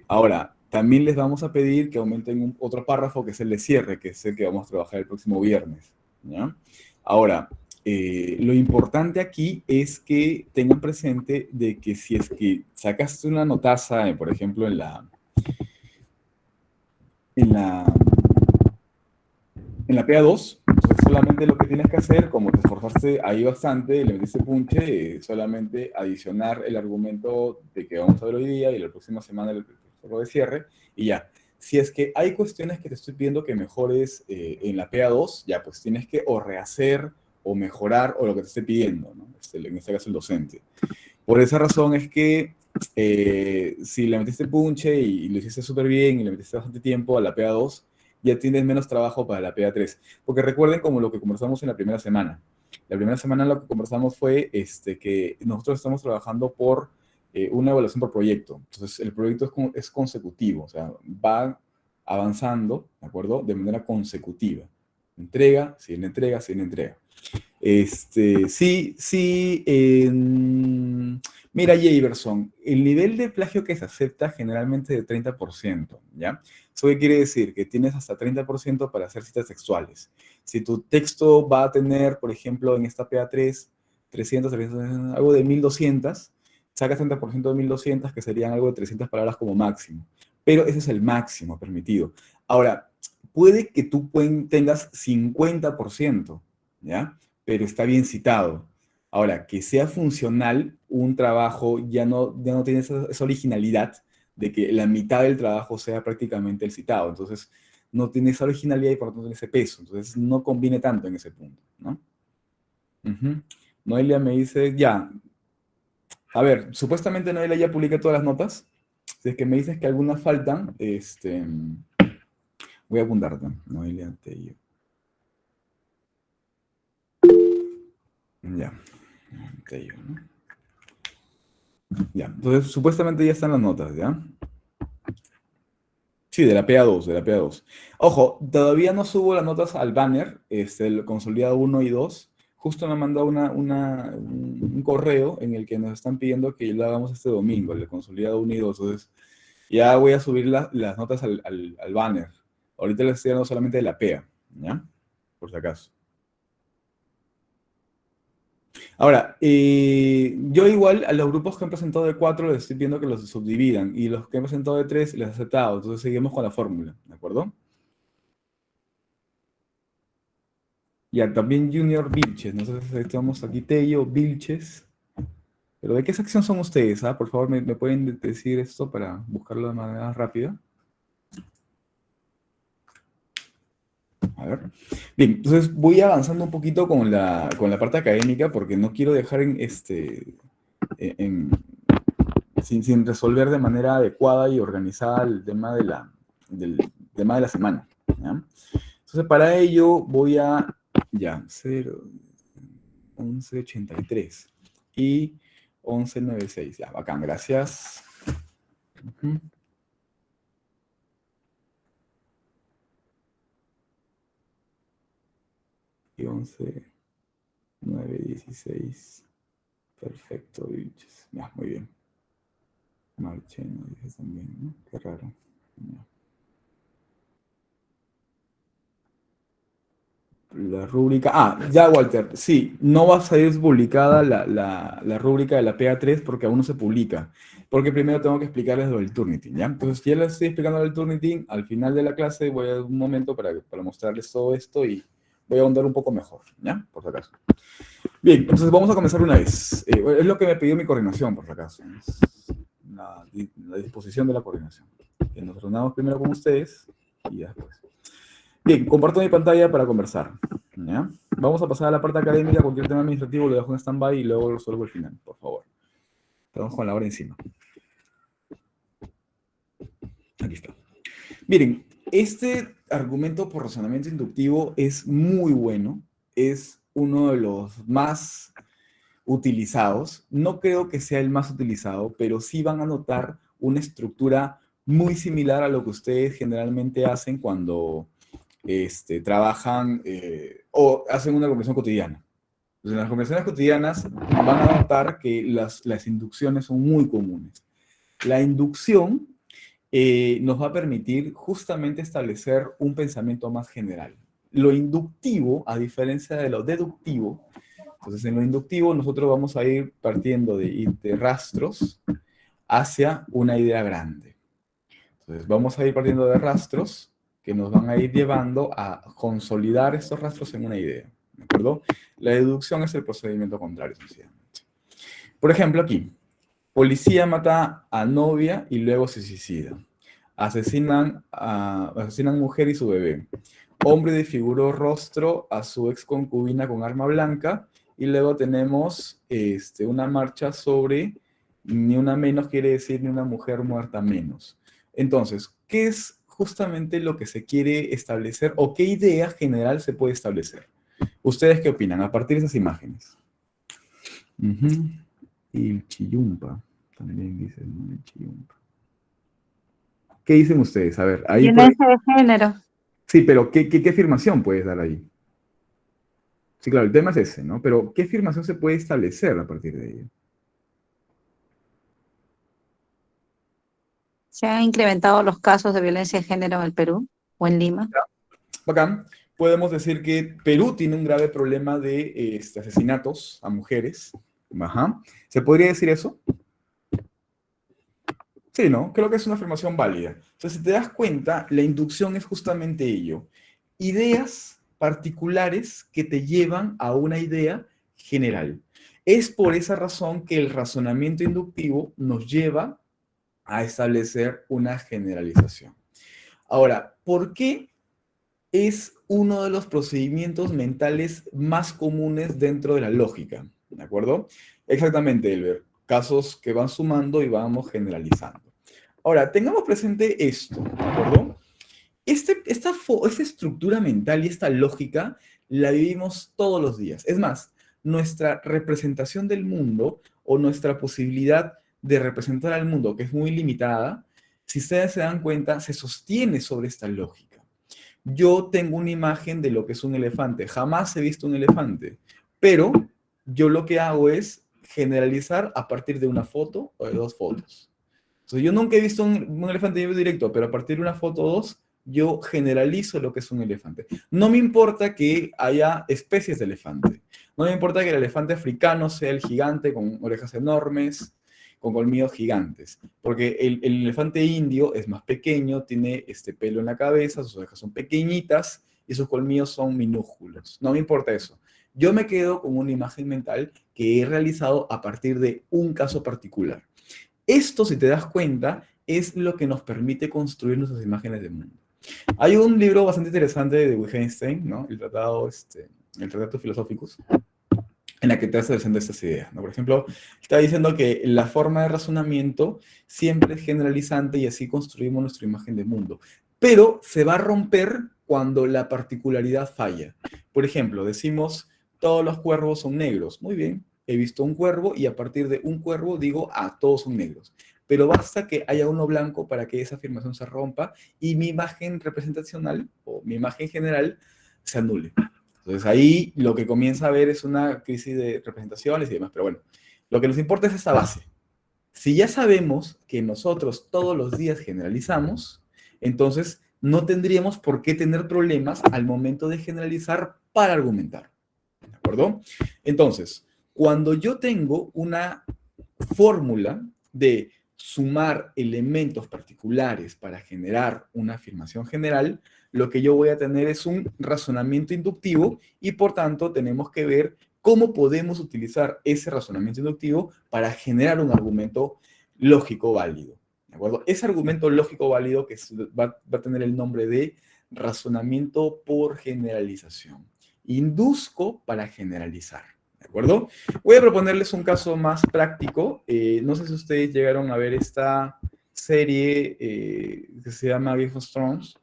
Ahora, también les vamos a pedir que aumenten otro párrafo, que es el de cierre, que es el que vamos a trabajar el próximo viernes. ¿Ya? Ahora, lo importante aquí es que tengan presente de que si es que sacaste una notaza, por ejemplo, en la En la PA2, entonces solamente lo que tienes que hacer, como te esforzaste ahí bastante, le metiste punche, solamente adicionar el argumento de que vamos a ver hoy día y la próxima semana el foro de cierre, y ya. Si es que hay cuestiones que te estoy pidiendo que mejores en la PA2, ya pues tienes que o rehacer o mejorar o lo que te esté pidiendo, ¿no? En este caso el docente. Por esa razón es que si le metiste punche y lo hiciste súper bien y le metiste bastante tiempo a la PA2, ya tienes menos trabajo para la PA3. Porque recuerden como lo que conversamos en la primera semana. La primera semana lo que conversamos fue que nosotros estamos trabajando por una evaluación por proyecto. Entonces, el proyecto es consecutivo, o sea, va avanzando, ¿de acuerdo? De manera consecutiva. Entrega, siguen entrega, siguen entrega. Sí, sí. Mira, Javerson, el nivel de plagio que se acepta generalmente es de 30%, ¿ya? ¿Eso qué quiere decir? Que tienes hasta 30% para hacer citas textuales. Si tu texto va a tener, por ejemplo, en esta PA3, 300, algo de 1200, sacas 30% de 1200, que serían algo de 300 palabras como máximo. Pero ese es el máximo permitido. Ahora, puede que tú tengas 50%, ¿ya? Pero está bien citado. Ahora, que sea funcional un trabajo ya no tiene esa originalidad de que la mitad del trabajo sea prácticamente el citado. Entonces, no tiene esa originalidad y por lo tanto tiene ese peso. Entonces, no conviene tanto en ese punto, ¿no? Ujú. Noelia me dice, ya, a ver, supuestamente Noelia ya publica todas las notas. Si es que me dices que algunas faltan, voy a apuntarte. Noelia Tello. Ya, Tello, ¿no? Ya, entonces supuestamente ya están las notas, ¿ya? Sí, de la PA2, de la PA2. Ojo, todavía no subo las notas al banner, el consolidado 1 y 2. Justo me han mandado un correo en el que nos están pidiendo que lo hagamos este domingo, el consolidado 1 y 2. Entonces, ya voy a subir las notas al banner. Ahorita les estoy dando solamente de la PA, ¿ya? Por si acaso. Ahora, yo igual a los grupos que han presentado de 4 les estoy pidiendo que los subdividan y los que han presentado de 3 les he aceptado. Entonces seguimos con la fórmula, ¿de acuerdo? Ya, también Junior Vilches. No sé si estamos aquí, Tello, Vilches. ¿Pero de qué sección son ustedes? Ah? Por favor, ¿me pueden decir esto para buscarlo de manera rápida? A ver. Bien, entonces voy avanzando un poquito con la parte académica porque no quiero dejar en- sin resolver de manera adecuada y organizada el tema del tema de la semana. ¿Ya? Entonces, para ello voy a, ya, 0, 1183 y 1196. Ya, bacán, gracias. Ujú. Y 11, 9, 16. Perfecto, bichos. Ya, muy bien. Marcheno dice también, ¿no? Qué raro. Ya. La rúbrica. Ya, Walter. Sí, no va a salir publicada la rúbrica de la PA3 porque aún no se publica. Porque primero tengo que explicarles lo del Turnitin, ¿ya? Entonces, ya les estoy explicando el Turnitin. Al final de la clase voy a dar un momento para mostrarles todo esto y voy a ahondar un poco mejor, ¿ya? Por si acaso. Bien, entonces vamos a comenzar una vez. Es lo que me pidió mi coordinación, por si acaso. Es la disposición de la coordinación. Que nos reunamos primero con ustedes y ya después. Bien, comparto mi pantalla para conversar, ¿ya? Vamos a pasar a la parte académica. Cualquier tema administrativo lo dejo en stand-by y luego lo resuelvo al final, por favor. Estamos con la hora encima. Aquí está. Miren, este argumento por razonamiento inductivo es muy bueno. Es uno de los más utilizados. No creo que sea el más utilizado, pero sí van a notar una estructura muy similar a lo que ustedes generalmente hacen cuando trabajan o hacen una conversación cotidiana. Entonces, en las conversaciones cotidianas van a notar que las inducciones son muy comunes. La inducción nos va a permitir justamente establecer un pensamiento más general. Lo inductivo, a diferencia de lo deductivo, entonces en lo inductivo nosotros vamos a ir partiendo de rastros hacia una idea grande. Entonces vamos a ir partiendo de rastros que nos van a ir llevando a consolidar estos rastros en una idea, ¿de acuerdo? La deducción es el procedimiento contrario, sencillamente. Por ejemplo, aquí, policía mata a novia y luego se suicida. Asesinan mujer y su bebé. Hombre desfiguró rostro a su ex concubina con arma blanca. Y luego tenemos una marcha sobre ni una menos quiere decir ni una mujer muerta menos. Entonces, ¿qué es justamente lo que se quiere establecer o qué idea general se puede establecer? ¿Ustedes qué opinan a partir de esas imágenes? El chiyumpa, también dicen, ¿no? El chiyumpa. ¿Qué dicen ustedes? A ver, ahí... Violencia de género. Sí, pero ¿qué afirmación puedes dar ahí? Sí, claro, el tema es ese, ¿no? Pero ¿qué afirmación se puede establecer a partir de ello? ¿Se han incrementado los casos de violencia de género en el Perú o en Lima? Bacán. Podemos decir que Perú tiene un grave problema de asesinatos a mujeres. Ajá. ¿Se podría decir eso? Sí, ¿no? Creo que es una afirmación válida. Entonces, si te das cuenta, la inducción es justamente ello. Ideas particulares que te llevan a una idea general. Es por esa razón que el razonamiento inductivo nos lleva a establecer una generalización. Ahora, ¿por qué es uno de los procedimientos mentales más comunes dentro de la lógica? ¿De acuerdo? Exactamente, Elber. Casos que van sumando y vamos generalizando. Ahora, tengamos presente esto, ¿de acuerdo? Esta estructura mental y esta lógica la vivimos todos los días. Es más, nuestra representación del mundo o nuestra posibilidad de representar al mundo, que es muy limitada, si ustedes se dan cuenta, se sostiene sobre esta lógica. Yo tengo una imagen de lo que es un elefante. Jamás he visto un elefante, pero yo lo que hago es generalizar a partir de una foto o de dos fotos. Entonces, yo nunca he visto un elefante en vivo directo, pero a partir de una foto o dos, yo generalizo lo que es un elefante. No me importa que haya especies de elefante. No me importa que el elefante africano sea el gigante con orejas enormes, con colmillos gigantes. Porque el elefante indio es más pequeño, tiene pelo en la cabeza, sus orejas son pequeñitas y sus colmillos son minúsculos. No me importa eso. Yo me quedo con una imagen mental que he realizado a partir de un caso particular. Esto, si te das cuenta, es lo que nos permite construir nuestras imágenes del mundo. Hay un libro bastante interesante de Wittgenstein, ¿no? El Tratado Filosóficos, en la que te hace presente estas ideas, ¿no? Por ejemplo, está diciendo que la forma de razonamiento siempre es generalizante y así construimos nuestra imagen del mundo. Pero se va a romper cuando la particularidad falla. Por ejemplo, decimos, todos los cuervos son negros. Muy bien. He visto un cuervo y a partir de un cuervo digo, todos son negros. Pero basta que haya uno blanco para que esa afirmación se rompa y mi imagen representacional o mi imagen general se anule. Entonces ahí lo que comienza a ver es una crisis de representaciones y demás. Pero bueno, lo que nos importa es esta base. Si ya sabemos que nosotros todos los días generalizamos, entonces no tendríamos por qué tener problemas al momento de generalizar para argumentar. ¿De acuerdo? Entonces, cuando yo tengo una fórmula de sumar elementos particulares para generar una afirmación general, lo que yo voy a tener es un razonamiento inductivo y por tanto tenemos que ver cómo podemos utilizar ese razonamiento inductivo para generar un argumento lógico válido. ¿De acuerdo? Ese argumento lógico válido que va a tener el nombre de razonamiento por generalización. Induzco para generalizar. ¿De acuerdo? Voy a proponerles un caso más práctico. No sé si ustedes llegaron a ver esta serie que se llama Game of Thrones,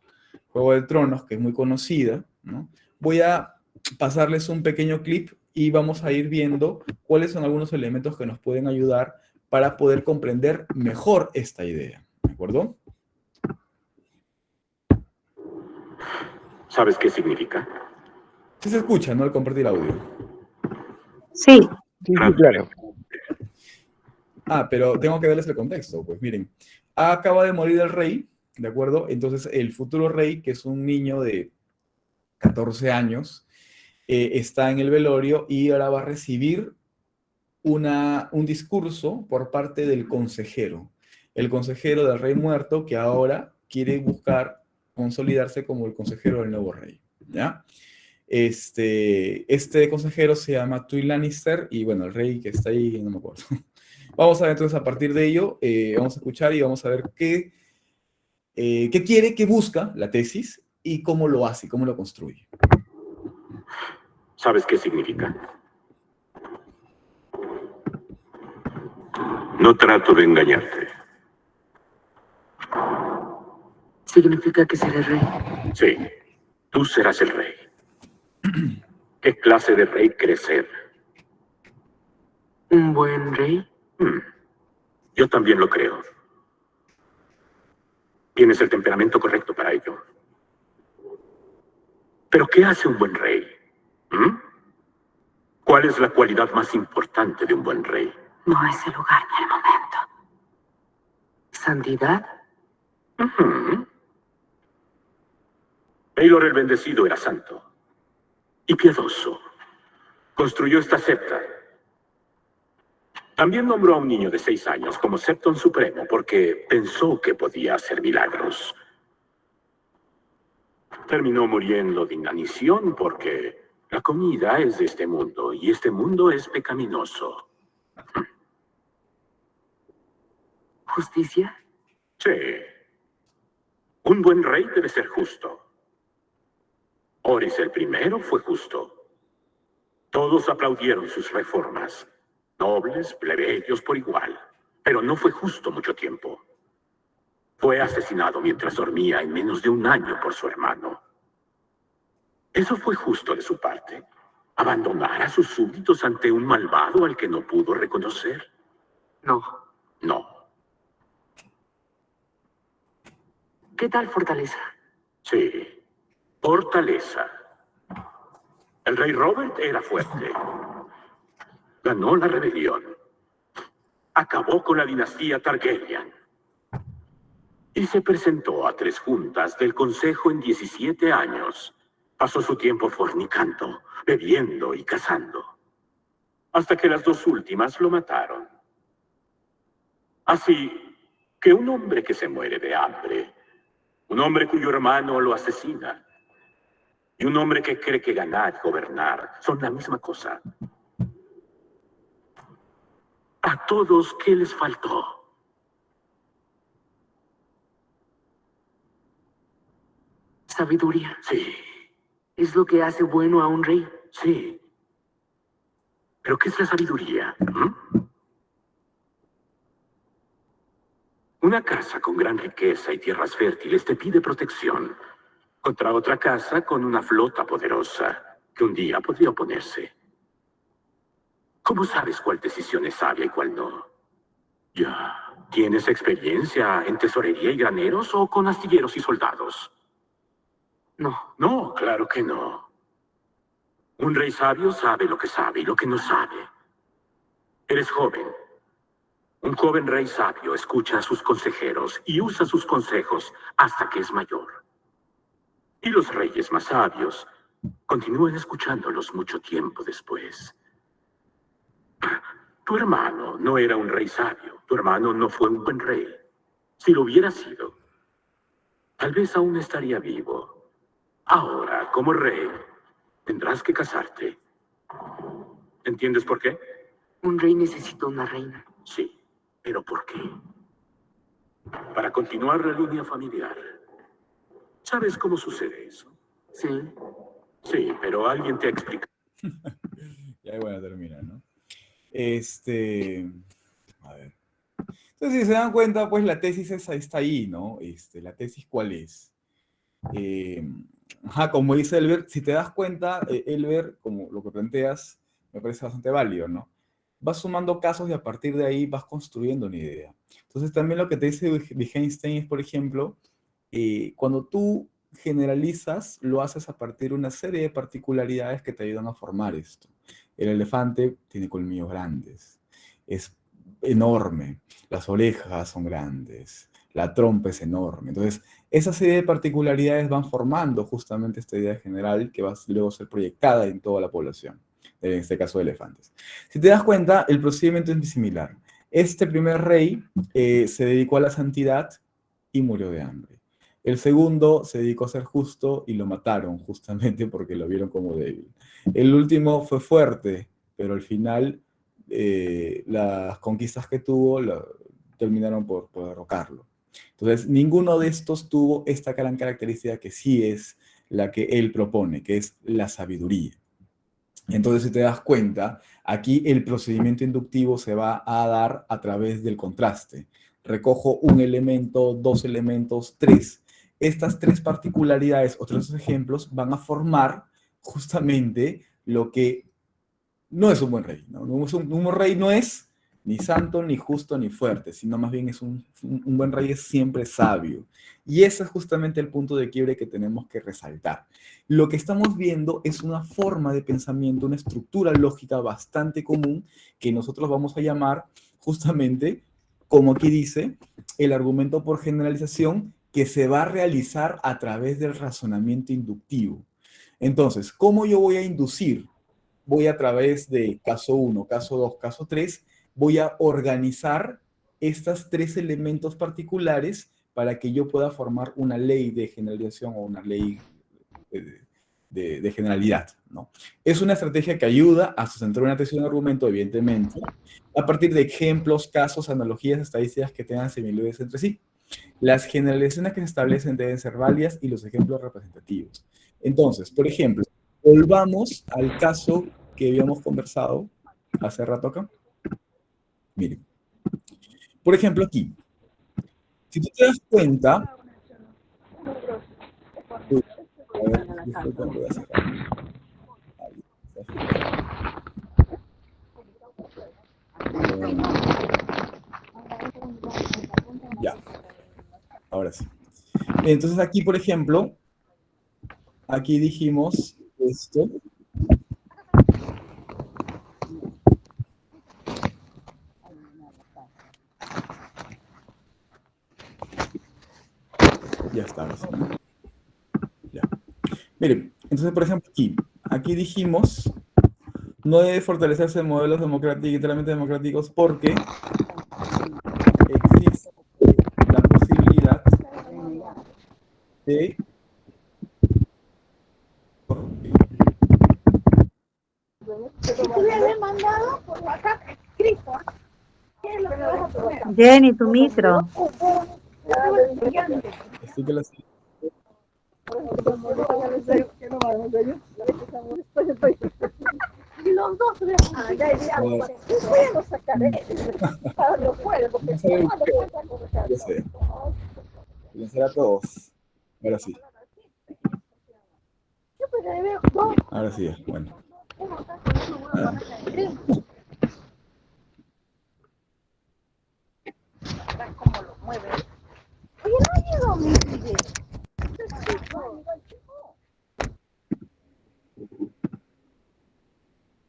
Juego de Tronos, que es muy conocida, ¿no? Voy a pasarles un pequeño clip y vamos a ir viendo cuáles son algunos elementos que nos pueden ayudar para poder comprender mejor esta idea. ¿De acuerdo? ¿Sabes qué significa? Sí se escucha, ¿no? Al compartir audio. Sí. Sí, claro. Ah, pero tengo que darles el contexto. Pues miren, acaba de morir el rey, ¿de acuerdo? Entonces el futuro rey, que es un niño de 14 años, está en el velorio y ahora va a recibir un discurso por parte del consejero. El consejero del rey muerto que ahora quiere buscar consolidarse como el consejero del nuevo rey, ¿ya? Este consejero se llama Tywin Lannister y bueno, el rey que está ahí, no me acuerdo. Vamos a ver entonces a partir de ello, vamos a escuchar y vamos a ver qué quiere, qué busca la tesis y cómo lo hace, cómo lo construye. ¿Sabes qué significa? No trato de engañarte. ¿Significa que seré rey? Sí, tú serás el rey. ¿Qué clase de rey quieres ser? ¿Un buen rey? Yo también lo creo. Tienes el temperamento correcto para ello. ¿Pero qué hace un buen rey? ¿Cuál es la cualidad más importante de un buen rey? No es el lugar ni el momento. ¿Santidad? Baelor el Bendecido era santo y piadoso. Construyó esta septa. También nombró a un niño de 6 años como Septon Supremo porque pensó que podía hacer milagros. Terminó muriendo de inanición porque la comida es de este mundo y este mundo es pecaminoso. ¿Justicia? Sí. Un buen rey debe ser justo. Oris el primero fue justo. Todos aplaudieron sus reformas. Nobles, plebeyos por igual. Pero no fue justo mucho tiempo. Fue asesinado mientras dormía en menos de 1 año por su hermano. Eso fue justo de su parte. Abandonar a sus súbditos ante un malvado al que no pudo reconocer. No. No. ¿Qué tal fortaleza? Sí. Fortaleza. El rey Robert era fuerte. Ganó la rebelión. Acabó con la dinastía Targaryen. Y se presentó a 3 juntas del consejo en 17 años. Pasó su tiempo fornicando, bebiendo y cazando. Hasta que las 2 últimas lo mataron. Así que un hombre que se muere de hambre, un hombre cuyo hermano lo asesina, y un hombre que cree que ganar y gobernar son la misma cosa. A todos, ¿qué les faltó? Sabiduría. Sí, ¿Es lo que hace bueno a un rey? sí. ¿Pero qué es la sabiduría? Una casa con gran riqueza y tierras fértiles te pide protección contra otra casa con una flota poderosa que un día podría oponerse. ¿Cómo sabes cuál decisión es sabia y cuál no? Ya. ¿Tienes experiencia en tesorería y graneros o con astilleros y soldados? No. No, claro que no. Un rey sabio sabe lo que sabe y lo que no sabe. Eres joven. Un joven rey sabio escucha a sus consejeros y usa sus consejos hasta que es mayor. Y los reyes más sabios continúan escuchándolos mucho tiempo después. Tu hermano no era un rey sabio. Tu hermano no fue un buen rey. Si lo hubiera sido, tal vez aún estaría vivo. Ahora, como rey, tendrás que casarte. ¿Entiendes por qué? Un rey necesita una reina. Sí, pero ¿por qué? Para continuar la línea familiar. ¿Sabes cómo sucede eso? Sí. Sí, pero alguien te ha explicado. Ya bueno, termina, ¿no? A ver. Entonces, si se dan cuenta, pues la tesis está ahí, ¿no? ¿La tesis cuál es? Como dice Elber, si te das cuenta, Elber, como lo que planteas, me parece bastante válido, ¿no? Vas sumando casos y a partir de ahí vas construyendo una idea. Entonces, también lo que te dice Wittgenstein es, por ejemplo, cuando tú generalizas, lo haces a partir de una serie de particularidades que te ayudan a formar esto. El elefante tiene colmillos grandes, es enorme, las orejas son grandes, la trompa es enorme. Entonces, esa serie de particularidades van formando justamente esta idea general que va a luego ser proyectada en toda la población, en este caso de elefantes. Si te das cuenta, el procedimiento es muy similar. Este primer rey se dedicó a la santidad y murió de hambre. El segundo se dedicó a ser justo y lo mataron justamente porque lo vieron como débil. El último fue fuerte, pero al final las conquistas que tuvo terminaron por derrocarlo. Entonces, ninguno de estos tuvo esta gran característica que sí es la que él propone, que es la sabiduría. Entonces, si te das cuenta, aquí el procedimiento inductivo se va a dar a través del contraste. Recojo un elemento, dos elementos, tres. Estas tres particularidades o tres ejemplos van a formar justamente lo que no es un buen rey. ¿No? Un buen rey no es ni santo, ni justo, ni fuerte, sino más bien es un buen rey es siempre sabio. Y ese es justamente el punto de quiebre que tenemos que resaltar. Lo que estamos viendo es una forma de pensamiento, una estructura lógica bastante común que nosotros vamos a llamar justamente, como aquí dice, el argumento por generalización que se va a realizar a través del razonamiento inductivo. Entonces, ¿cómo yo voy a inducir? Voy a través de caso 1, caso 2, caso 3, voy a organizar estos tres elementos particulares para que yo pueda formar una ley de generalización o una ley de generalidad, ¿no? Es una estrategia que ayuda a sustentar una tesis de un argumento, evidentemente, a partir de ejemplos, casos, analogías, estadísticas que tengan similitudes entre sí. Las generalizaciones que se establecen deben ser válidas y los ejemplos representativos. Entonces, por ejemplo, volvamos al caso que habíamos conversado hace rato acá. Miren, por ejemplo aquí, si tú te das cuenta, a ver, disculpen, voy a cerrar. Ya, ahora sí. Entonces aquí, por ejemplo, aquí dijimos esto. Ya está, ahora sí. Ya. Miren, entonces, por ejemplo, aquí dijimos, no debe fortalecerse modelos democráticos, literalmente democráticos, porque existe la posibilidad de Jenny, tu micro. Así que las... Los dos ya iríamos. Bueno, sacaré. No puedo, porque Ya sé. Pensar a todos. Ahora sí. Ahora sí, bueno. Ah. Cómo lo mueve. Oye, no ha llegado mi video.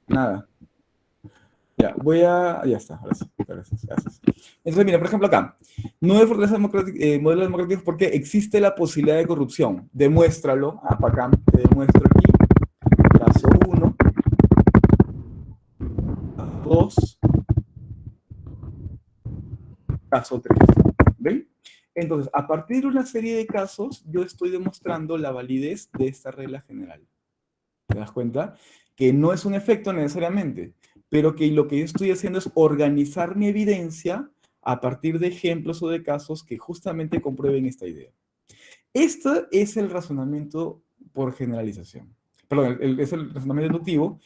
Nada. Ya, ya está, ahora sí. Gracias. Entonces, mira, por ejemplo acá. No es fortaleza modelo democrático porque existe la posibilidad de corrupción. Demuéstralo. Para acá te demuestro aquí. Caso 1. Caso 2. Caso 3. ¿Ven? Entonces, a partir de una serie de casos, yo estoy demostrando la validez de esta regla general. ¿Te das cuenta? Que no es un efecto necesariamente, pero que lo que yo estoy haciendo es organizar mi evidencia a partir de ejemplos o de casos que justamente comprueben esta idea. Este es el razonamiento por generalización. Perdón, es el razonamiento inductivo,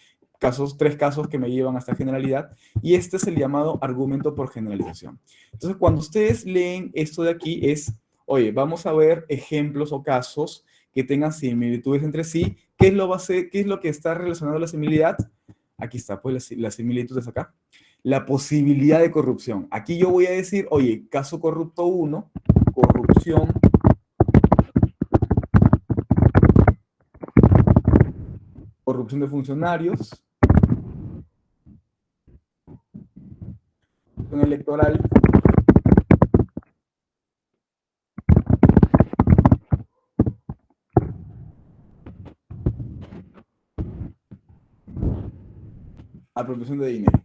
tres casos que me llevan hasta generalidad, y este es el llamado argumento por generalización. Entonces, cuando ustedes leen esto de aquí es, oye, vamos a ver ejemplos o casos que tengan similitudes entre sí. ¿Qué es lo que está relacionado a la similitud? Aquí está, pues la similitud es acá. La posibilidad de corrupción. Aquí yo voy a decir, oye, caso corrupto 1, corrupción de funcionarios, corrupción electoral, apropiación de dinero.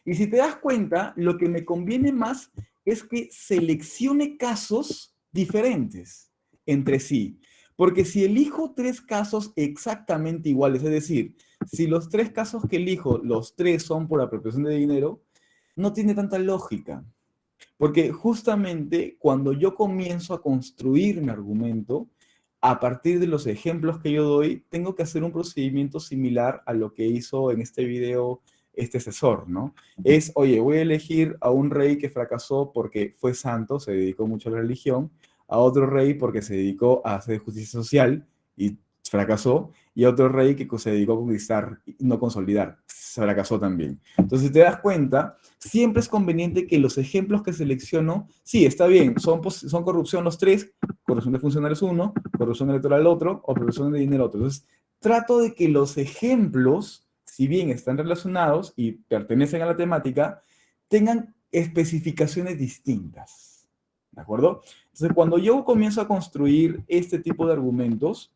Y si te das cuenta, lo que me conviene más es que seleccione casos diferentes entre sí. Porque si elijo 3 casos exactamente iguales, es decir, si los 3 casos que elijo, los 3 son por apropiación de dinero, no tiene tanta lógica. Porque justamente cuando yo comienzo a construir mi argumento, a partir de los ejemplos que yo doy, tengo que hacer un procedimiento similar a lo que hizo en este video este asesor, ¿no? Es, oye, voy a elegir a un rey que fracasó porque fue santo, se dedicó mucho a la religión, a otro rey porque se dedicó a hacer justicia social y fracasó, y a otro rey que se dedicó a conquistar y no consolidar, fracasó también. Entonces, si te das cuenta, siempre es conveniente que los ejemplos que selecciono, sí, está bien, son corrupción los 3, corrupción de funcionarios 1, corrupción electoral otro, o corrupción de dinero otro. Entonces, trato de que los ejemplos, si bien están relacionados y pertenecen a la temática, tengan especificaciones distintas. ¿De acuerdo? Entonces, cuando yo comienzo a construir este tipo de argumentos,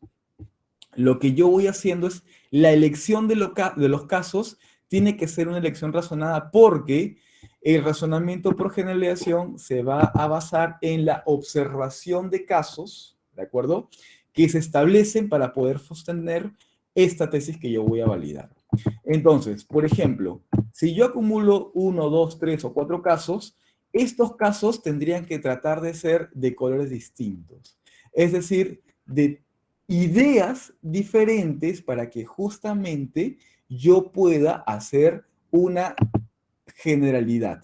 lo que yo voy haciendo es la elección de los casos tiene que ser una elección razonada porque el razonamiento por generalización se va a basar en la observación de casos, ¿de acuerdo? Que se establecen para poder sostener esta tesis que yo voy a validar. Entonces, por ejemplo, si yo acumulo 1, 2, 3 o 4 casos, estos casos tendrían que tratar de ser de colores distintos. Es decir, de ideas diferentes para que justamente yo pueda hacer una generalidad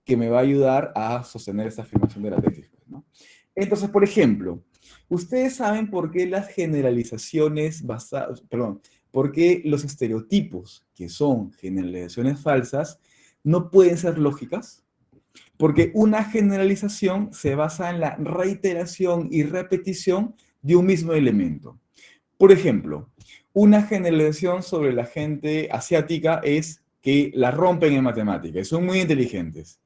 que me va a ayudar a sostener esta afirmación de la tesis, ¿no? Entonces, por ejemplo, ustedes saben por qué las generalizaciones por qué los estereotipos, que son generalizaciones falsas, no pueden ser lógicas. Porque una generalización se basa en la reiteración y repetición de un mismo elemento. Por ejemplo, una generalización sobre la gente asiática es que la rompen en matemáticas, son muy inteligentes.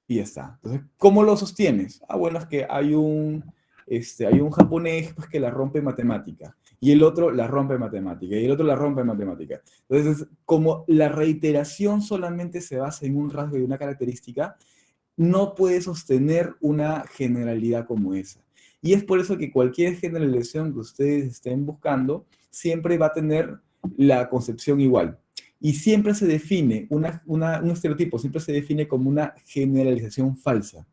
Y ya está. Entonces, ¿cómo lo sostienes? Bueno, es que hay un japonés pues, que la rompe en matemática, y el otro la rompe en matemática, y el otro la rompe en matemática. Entonces, como la reiteración solamente se basa en un rasgo y una característica, no puede sostener una generalidad como esa. Y es por eso que cualquier generalización que ustedes estén buscando siempre va a tener la concepción igual. Y siempre se define, un estereotipo siempre se define como una generalización falsa.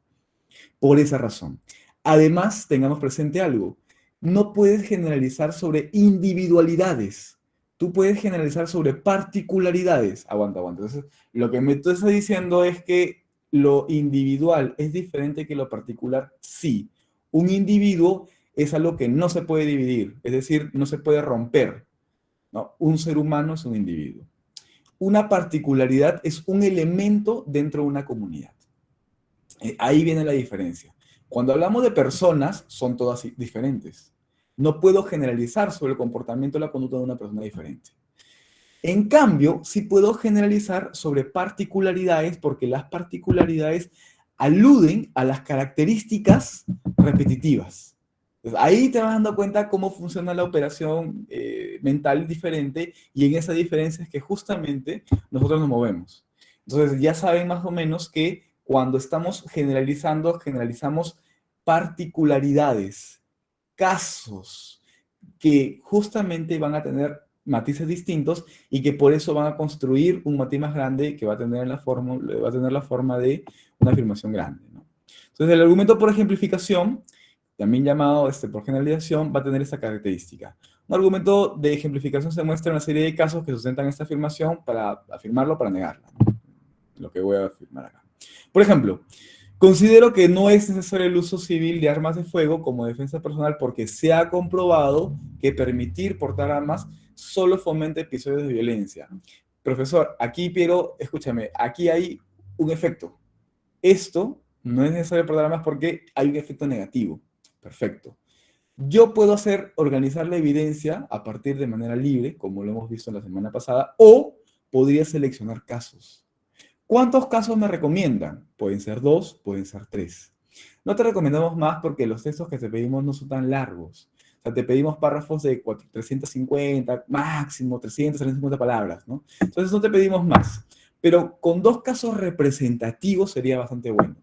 Por esa razón. Además, tengamos presente algo. No puedes generalizar sobre individualidades. Tú puedes generalizar sobre particularidades. Aguanta. Entonces, lo que me estás diciendo es que lo individual es diferente que lo particular. Sí. Un individuo es algo que no se puede dividir. Es decir, no se puede romper. ¿No? Un ser humano es un individuo. Una particularidad es un elemento dentro de una comunidad. Ahí viene la diferencia. Cuando hablamos de personas, son todas diferentes. No puedo generalizar sobre el comportamiento o la conducta de una persona diferente. En cambio, sí puedo generalizar sobre particularidades, porque las particularidades aluden a las características repetitivas. Entonces, ahí te vas dando cuenta cómo funciona la operación mental diferente, y en esa diferencia es que justamente nosotros nos movemos. Entonces ya saben más o menos que cuando estamos generalizando, generalizamos particularidades, casos que justamente van a tener matices distintos y que por eso van a construir un matiz más grande que va a tener la forma de una afirmación grande, ¿no? Entonces el argumento por ejemplificación, también llamado por generalización, va a tener esta característica. Un argumento de ejemplificación se muestra una serie de casos que sustentan esta afirmación para afirmarlo o para negarla, ¿no? Lo que voy a afirmar acá. Por ejemplo, considero que no es necesario el uso civil de armas de fuego como defensa personal porque se ha comprobado que permitir portar armas solo fomenta episodios de violencia. Profesor, aquí escúchame, aquí hay un efecto. Esto no es necesario portar armas porque hay un efecto negativo. Perfecto. Yo puedo organizar la evidencia a partir de manera libre, como lo hemos visto la semana pasada, o podría seleccionar casos. ¿Cuántos casos me recomiendan? Pueden ser 2, pueden ser 3. No te recomendamos más porque los textos que te pedimos no son tan largos. O sea, te pedimos párrafos de 350, máximo 300, 350 palabras, ¿no? Entonces no te pedimos más. Pero con 2 casos representativos sería bastante bueno.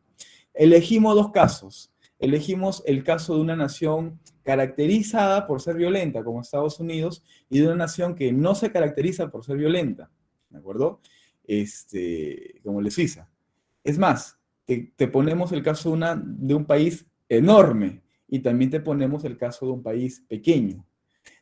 Elegimos 2 casos. Elegimos el caso de una nación caracterizada por ser violenta, como Estados Unidos, y de una nación que no se caracteriza por ser violenta, ¿de acuerdo? Como la Suiza. Es más, te ponemos el caso de un país enorme y también te ponemos el caso de un país pequeño.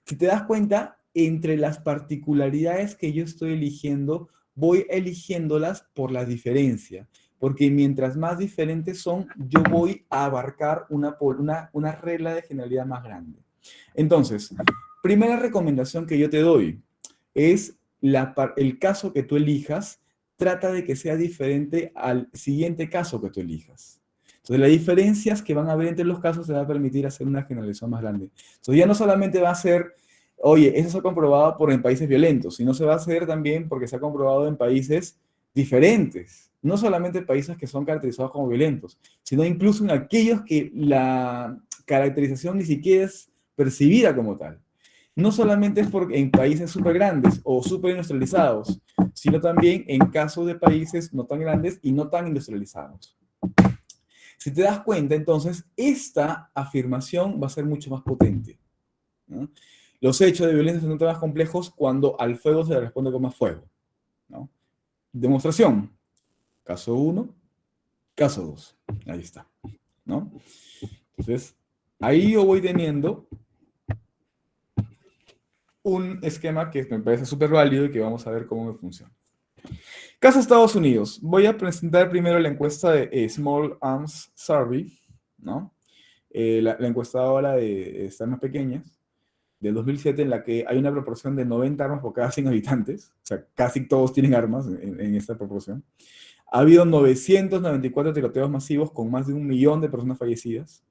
Si te das cuenta, entre las particularidades que yo estoy eligiendo, voy eligiéndolas por la diferencia, porque mientras más diferentes son, yo voy a abarcar una regla de generalidad más grande. Entonces, primera recomendación que yo te doy es el caso que tú elijas, trata de que sea diferente al siguiente caso que tú elijas. Entonces, las diferencias que van a haber entre los casos te va a permitir hacer una generalización más grande. Entonces, ya no solamente va a ser, oye, eso se ha comprobado en países violentos, sino se va a hacer también porque se ha comprobado en países diferentes. No solamente países que son caracterizados como violentos, sino incluso en aquellos que la caracterización ni siquiera es percibida como tal. No solamente es en países súper grandes o súper industrializados, sino también en casos de países no tan grandes y no tan industrializados. Si te das cuenta, entonces, esta afirmación va a ser mucho más potente, ¿no? Los hechos de violencia son más complejos cuando al fuego se le responde con más fuego, ¿no? Demostración. Caso 1, caso 2. Ahí está, ¿no? Entonces, ahí yo voy teniendo un esquema que me parece súper válido y que vamos a ver cómo me funciona. Caso Estados Unidos. Voy a presentar primero la encuesta de Small Arms Survey, ¿no? La encuestadora de armas pequeñas, del 2007, en la que hay una proporción de 90 armas por cada 100 habitantes. O sea, casi todos tienen armas en esta proporción. Ha habido 994 tiroteos masivos con más de 1 millón de personas fallecidas.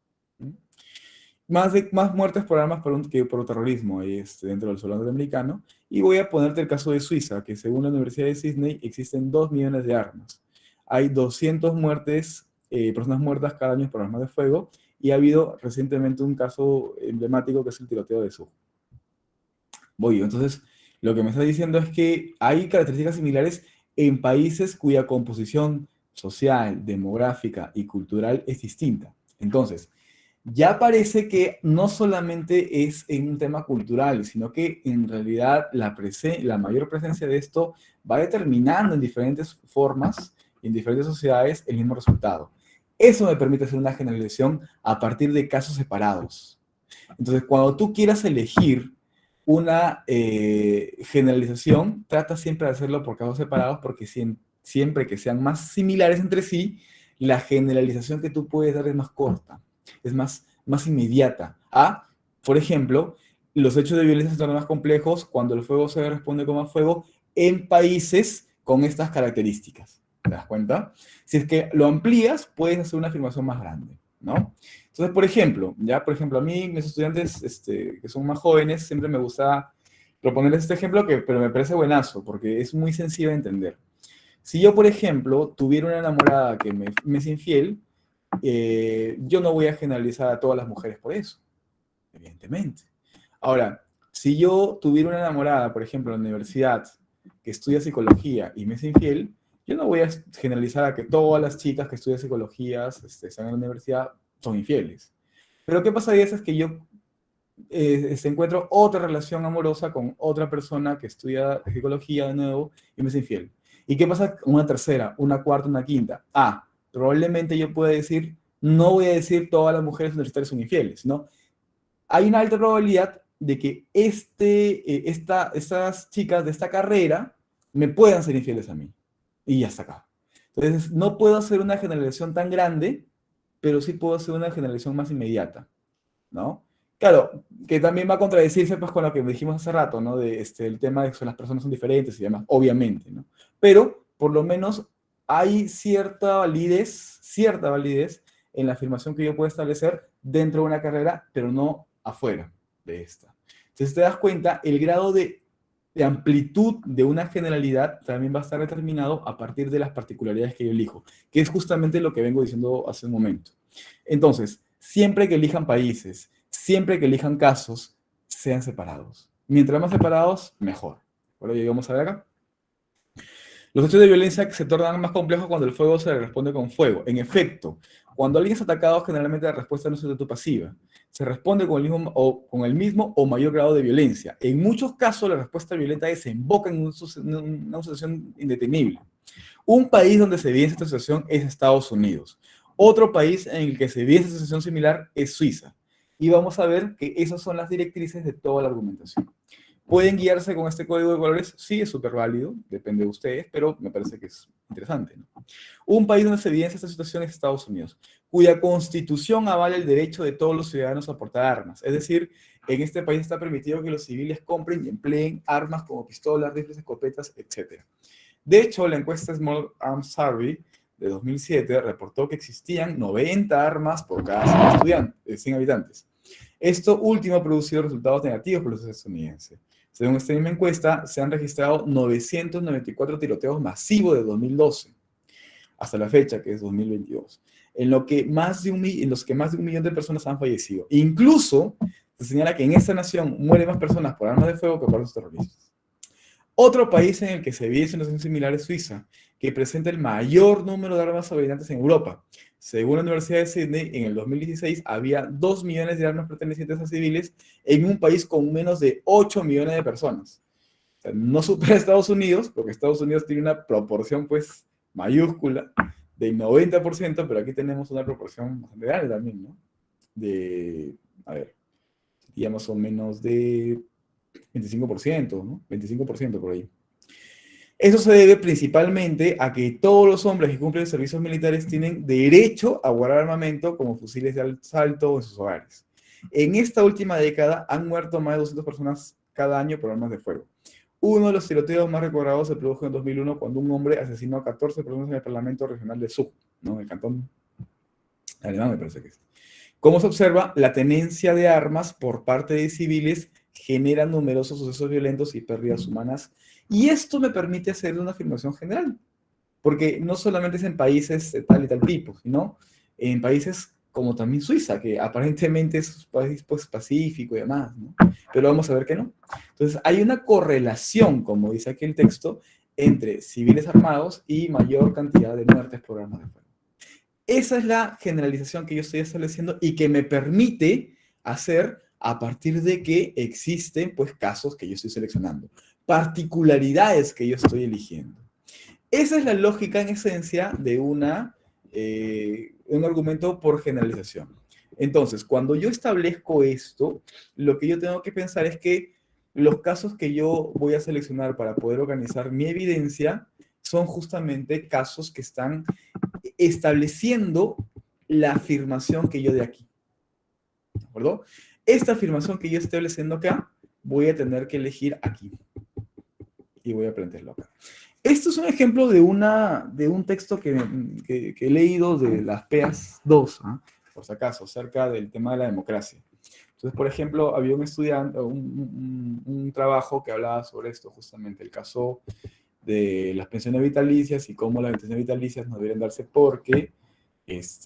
Más muertes por armas que por terrorismo dentro del suelo norteamericano. Y voy a ponerte el caso de Suiza, que según la Universidad de Sydney existen 2 millones de armas. Hay 200 personas muertas cada año por armas de fuego, y ha habido recientemente un caso emblemático que es el tiroteo de Sioux. Entonces, lo que me está diciendo es que hay características similares en países cuya composición social, demográfica y cultural es distinta. Entonces, ya parece que no solamente es en un tema cultural, sino que en realidad la mayor presencia de esto va determinando en diferentes formas, en diferentes sociedades, el mismo resultado. Eso me permite hacer una generalización a partir de casos separados. Entonces, cuando tú quieras elegir una generalización, trata siempre de hacerlo por casos separados, porque siempre que sean más similares entre sí, la generalización que tú puedes dar es más corta, es más inmediata. Por ejemplo, los hechos de violencia son más complejos cuando el fuego se responde con más fuego en países con estas características. ¿Te das cuenta? Si es que lo amplías, puedes hacer una afirmación más grande, ¿no? Entonces, por ejemplo, a mí, mis estudiantes que son más jóvenes, siempre me gusta proponerles este ejemplo, pero me parece buenazo, porque es muy sencillo de entender. Si yo, por ejemplo, tuviera una enamorada que me es infiel, yo no voy a generalizar a todas las mujeres por eso, evidentemente. Ahora, si yo tuviera una enamorada, por ejemplo, en la universidad, que estudia psicología y me es infiel, yo no voy a generalizar a que todas las chicas que estudian psicología, están en la universidad, son infieles. Pero ¿qué pasaría si es que yo encuentro otra relación amorosa con otra persona que estudia psicología de nuevo y me es infiel? ¿Y qué pasa con una tercera, una cuarta, una quinta? Probablemente yo pueda decir, no voy a decir todas las mujeres universitarias son infieles, ¿no? Hay una alta probabilidad de que estas chicas de esta carrera me puedan ser infieles a mí. Y ya está acá. Entonces, no puedo hacer una generalización tan grande, pero sí puedo hacer una generalización más inmediata, ¿no? Claro, que también va a contradecirse pues, con lo que dijimos hace rato, ¿no? El tema de que las personas son diferentes y demás, obviamente, ¿no? Pero, por lo menos, hay cierta validez en la afirmación que yo puedo establecer dentro de una carrera, pero no afuera de esta. Entonces, te das cuenta, el grado de amplitud de una generalidad también va a estar determinado a partir de las particularidades que yo elijo, que es justamente lo que vengo diciendo hace un momento. Entonces, siempre que elijan países, siempre que elijan casos, sean separados. Mientras más separados, mejor. Ahora llegamos a ver acá. Los hechos de violencia se tornan más complejos cuando el fuego se le responde con fuego. En efecto, cuando alguien es atacado, generalmente la respuesta no es actitud pasiva. Se responde con el mismo o mayor grado de violencia. En muchos casos, la respuesta violenta desemboca en una situación indetenible. Un país donde se evidencia esta situación es Estados Unidos. Otro país en el que se evidencia esta situación similar es Suiza. Y vamos a ver que esas son las directrices de toda la argumentación. ¿Pueden guiarse con este código de valores? Sí, es súper válido, depende de ustedes, pero me parece que es interesante, ¿no? Un país donde se evidencia esta situación es Estados Unidos, cuya constitución avala el derecho de todos los ciudadanos a portar armas. Es decir, en este país está permitido que los civiles compren y empleen armas como pistolas, rifles, escopetas, etc. De hecho, la encuesta Small Arms Survey de 2007 reportó que existían 90 armas por cada 100 habitantes. Esto último ha producido resultados negativos para los estadounidenses. Según esta misma encuesta, se han registrado 994 tiroteos masivos de 2012 hasta la fecha, que es 2022, en los que más de un millón de personas han fallecido. Incluso se señala que en esta nación mueren más personas por armas de fuego que por los terroristas. Otro país en el que se evidencia una situación similar es Suiza, que presenta el mayor número de armas habitantes en Europa. Según la Universidad de Sydney, en el 2016 había 2 millones de armas pertenecientes a civiles en un país con menos de 8 millones de personas. O sea, no supera a Estados Unidos, porque Estados Unidos tiene una proporción pues mayúscula del 90%, pero aquí tenemos una proporción bastante grande también, ¿no? Sería más o menos de 25%, ¿no? 25% por ahí. Eso se debe principalmente a que todos los hombres que cumplen servicios militares tienen derecho a guardar armamento como fusiles de asalto en sus hogares. En esta última década han muerto más de 200 personas cada año por armas de fuego. Uno de los tiroteos más recordados se produjo en 2001 cuando un hombre asesinó a 14 personas en el Parlamento Regional de Zug, ¿no? En el cantón alemán, me parece que es. Como se observa, la tenencia de armas por parte de civiles genera numerosos sucesos violentos y pérdidas humanas. Y esto me permite hacer una afirmación general, porque no solamente es en países de tal y tal tipo, sino en países como también Suiza, que aparentemente es un país pues, pacífico y demás, ¿no? Pero vamos a ver que no. Entonces, hay una correlación, como dice aquí el texto, entre civiles armados y mayor cantidad de muertes por armas de fuego. Esa es la generalización que yo estoy estableciendo y que me permite hacer a partir de que existen pues, casos que yo estoy seleccionando, particularidades que yo estoy eligiendo. Esa es la lógica en esencia de un argumento por generalización. Entonces, cuando yo establezco esto, lo que yo tengo que pensar es que los casos que yo voy a seleccionar para poder organizar mi evidencia son justamente casos que están estableciendo la afirmación que yo de aquí. ¿De acuerdo? Esta afirmación que yo estoy estableciendo acá, voy a tener que elegir aquí. Y voy a plantearlo acá. Esto es un ejemplo de un texto que he leído de las PEAS 2, ¿eh? Por si acaso, acerca del tema de la democracia. Entonces, por ejemplo, había un estudiante, un trabajo que hablaba sobre esto, justamente, el caso de las pensiones vitalicias y cómo las pensiones vitalicias no deberían darse porque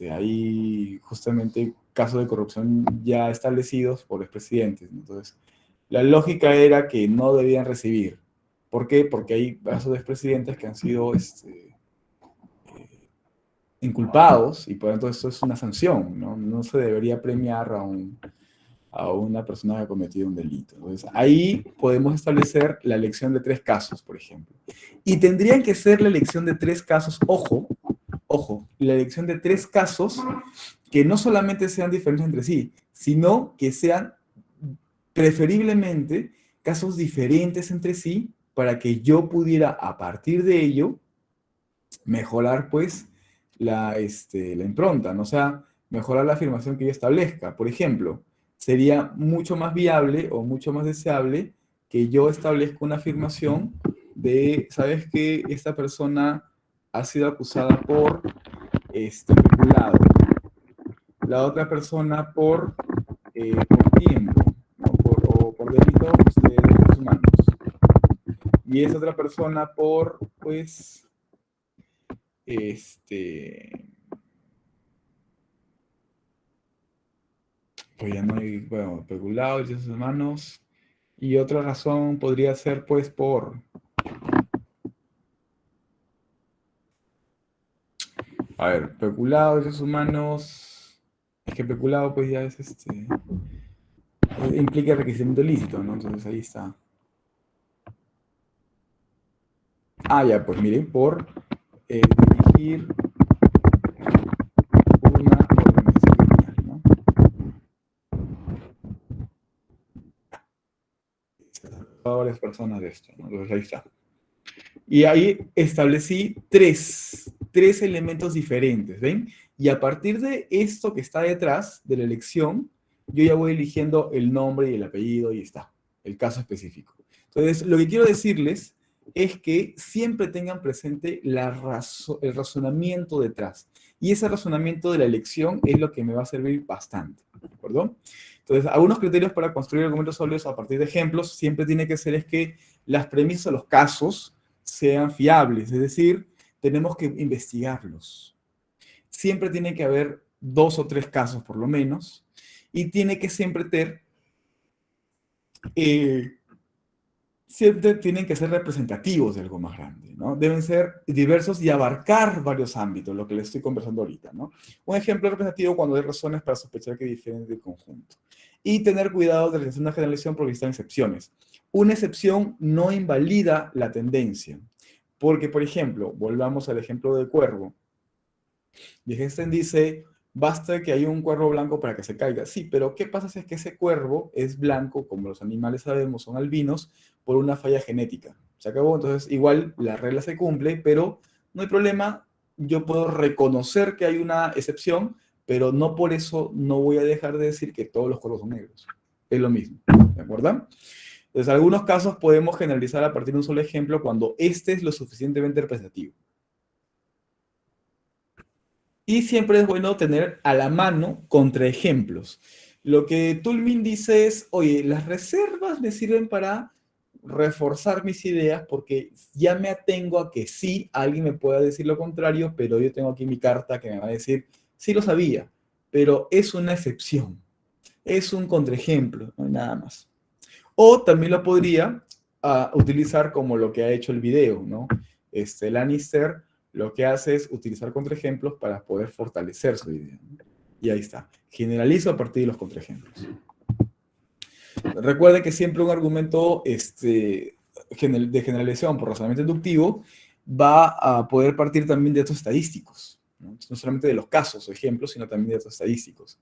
hay justamente casos de corrupción ya establecidos por expresidentes. Entonces, la lógica era que no debían recibir. ¿Por qué? Porque hay casos de expresidentes que han sido inculpados y por lo tanto esto es una sanción, ¿no? No se debería premiar a una persona que ha cometido un delito. Entonces, ahí podemos establecer la elección de 3 casos, por ejemplo. Y tendrían que ser la elección de 3 casos, ojo, la elección de 3 casos que no solamente sean diferentes entre sí, sino que sean preferiblemente casos diferentes entre sí para que yo pudiera, a partir de ello, mejorar, pues, la impronta, ¿no? O sea, mejorar la afirmación que yo establezca. Por ejemplo, sería mucho más viable o mucho más deseable que yo establezca una afirmación de, ¿sabes qué? Esta persona ha sido acusada por peculado. La otra persona por tiempo, ¿no? por delitos de derechos humanos. Y esa otra persona por, pues, pues ya no hay, bueno, peculado, derechos humanos. Y otra razón podría ser, pues, por... A ver, peculado, derechos humanos... Es que peculado, pues, ya es implica enriquecimiento ilícito, ¿no? Entonces ahí está. Ah, ya, pues miren, por dirigir una organización criminal, ¿no? Varias personas de esto, ¿no? Entonces ahí está. Y ahí establecí tres elementos diferentes, ¿ven? Y a partir de esto que está detrás de la elección, yo ya voy eligiendo el nombre y el apellido y está, el caso específico. Entonces, lo que quiero decirles es que siempre tengan presente el razonamiento detrás. Y ese razonamiento de la elección es lo que me va a servir bastante, ¿de acuerdo? Entonces, algunos criterios para construir argumentos sólidos a partir de ejemplos siempre tiene que ser es que las premisas de los casos sean fiables, es decir, tenemos que investigarlos. Siempre tiene que haber 2 o 3 casos por lo menos, y tiene que siempre siempre tienen que ser representativos de algo más grande, ¿no? Deben ser diversos y abarcar varios ámbitos, lo que les estoy conversando ahorita, ¿no? Un ejemplo representativo cuando hay razones para sospechar que difieren del conjunto. Y tener cuidado de realizar una generalización porque existen excepciones. Una excepción no invalida la tendencia. Porque, por ejemplo, volvamos al ejemplo del cuervo. Wittgenstein dice, basta que haya un cuervo blanco para que se caiga. Sí, pero ¿qué pasa si es que ese cuervo es blanco, como los animales sabemos son albinos, por una falla genética? Se acabó, entonces igual la regla se cumple, pero no hay problema, yo puedo reconocer que hay una excepción, pero no por eso no voy a dejar de decir que todos los cuervos son negros. Es lo mismo, ¿de acuerdo? Entonces, en algunos casos podemos generalizar a partir de un solo ejemplo cuando este es lo suficientemente representativo. Y siempre es bueno tener a la mano contraejemplos. Lo que Toulmin dice es, oye, las reservas me sirven para reforzar mis ideas porque ya me atengo a que sí, alguien me pueda decir lo contrario, pero yo tengo aquí mi carta que me va a decir, sí lo sabía, pero es una excepción, es un contraejemplo, no hay nada más. O también lo podría utilizar como lo que ha hecho el video, ¿no? Lannister lo que hace es utilizar contraejemplos para poder fortalecer su idea. Y ahí está. Generalizo a partir de los contraejemplos. Recuerde que siempre un argumento de generalización por razonamiento inductivo va a poder partir también de datos estadísticos. No solamente de los casos o ejemplos, sino también de datos estadísticos.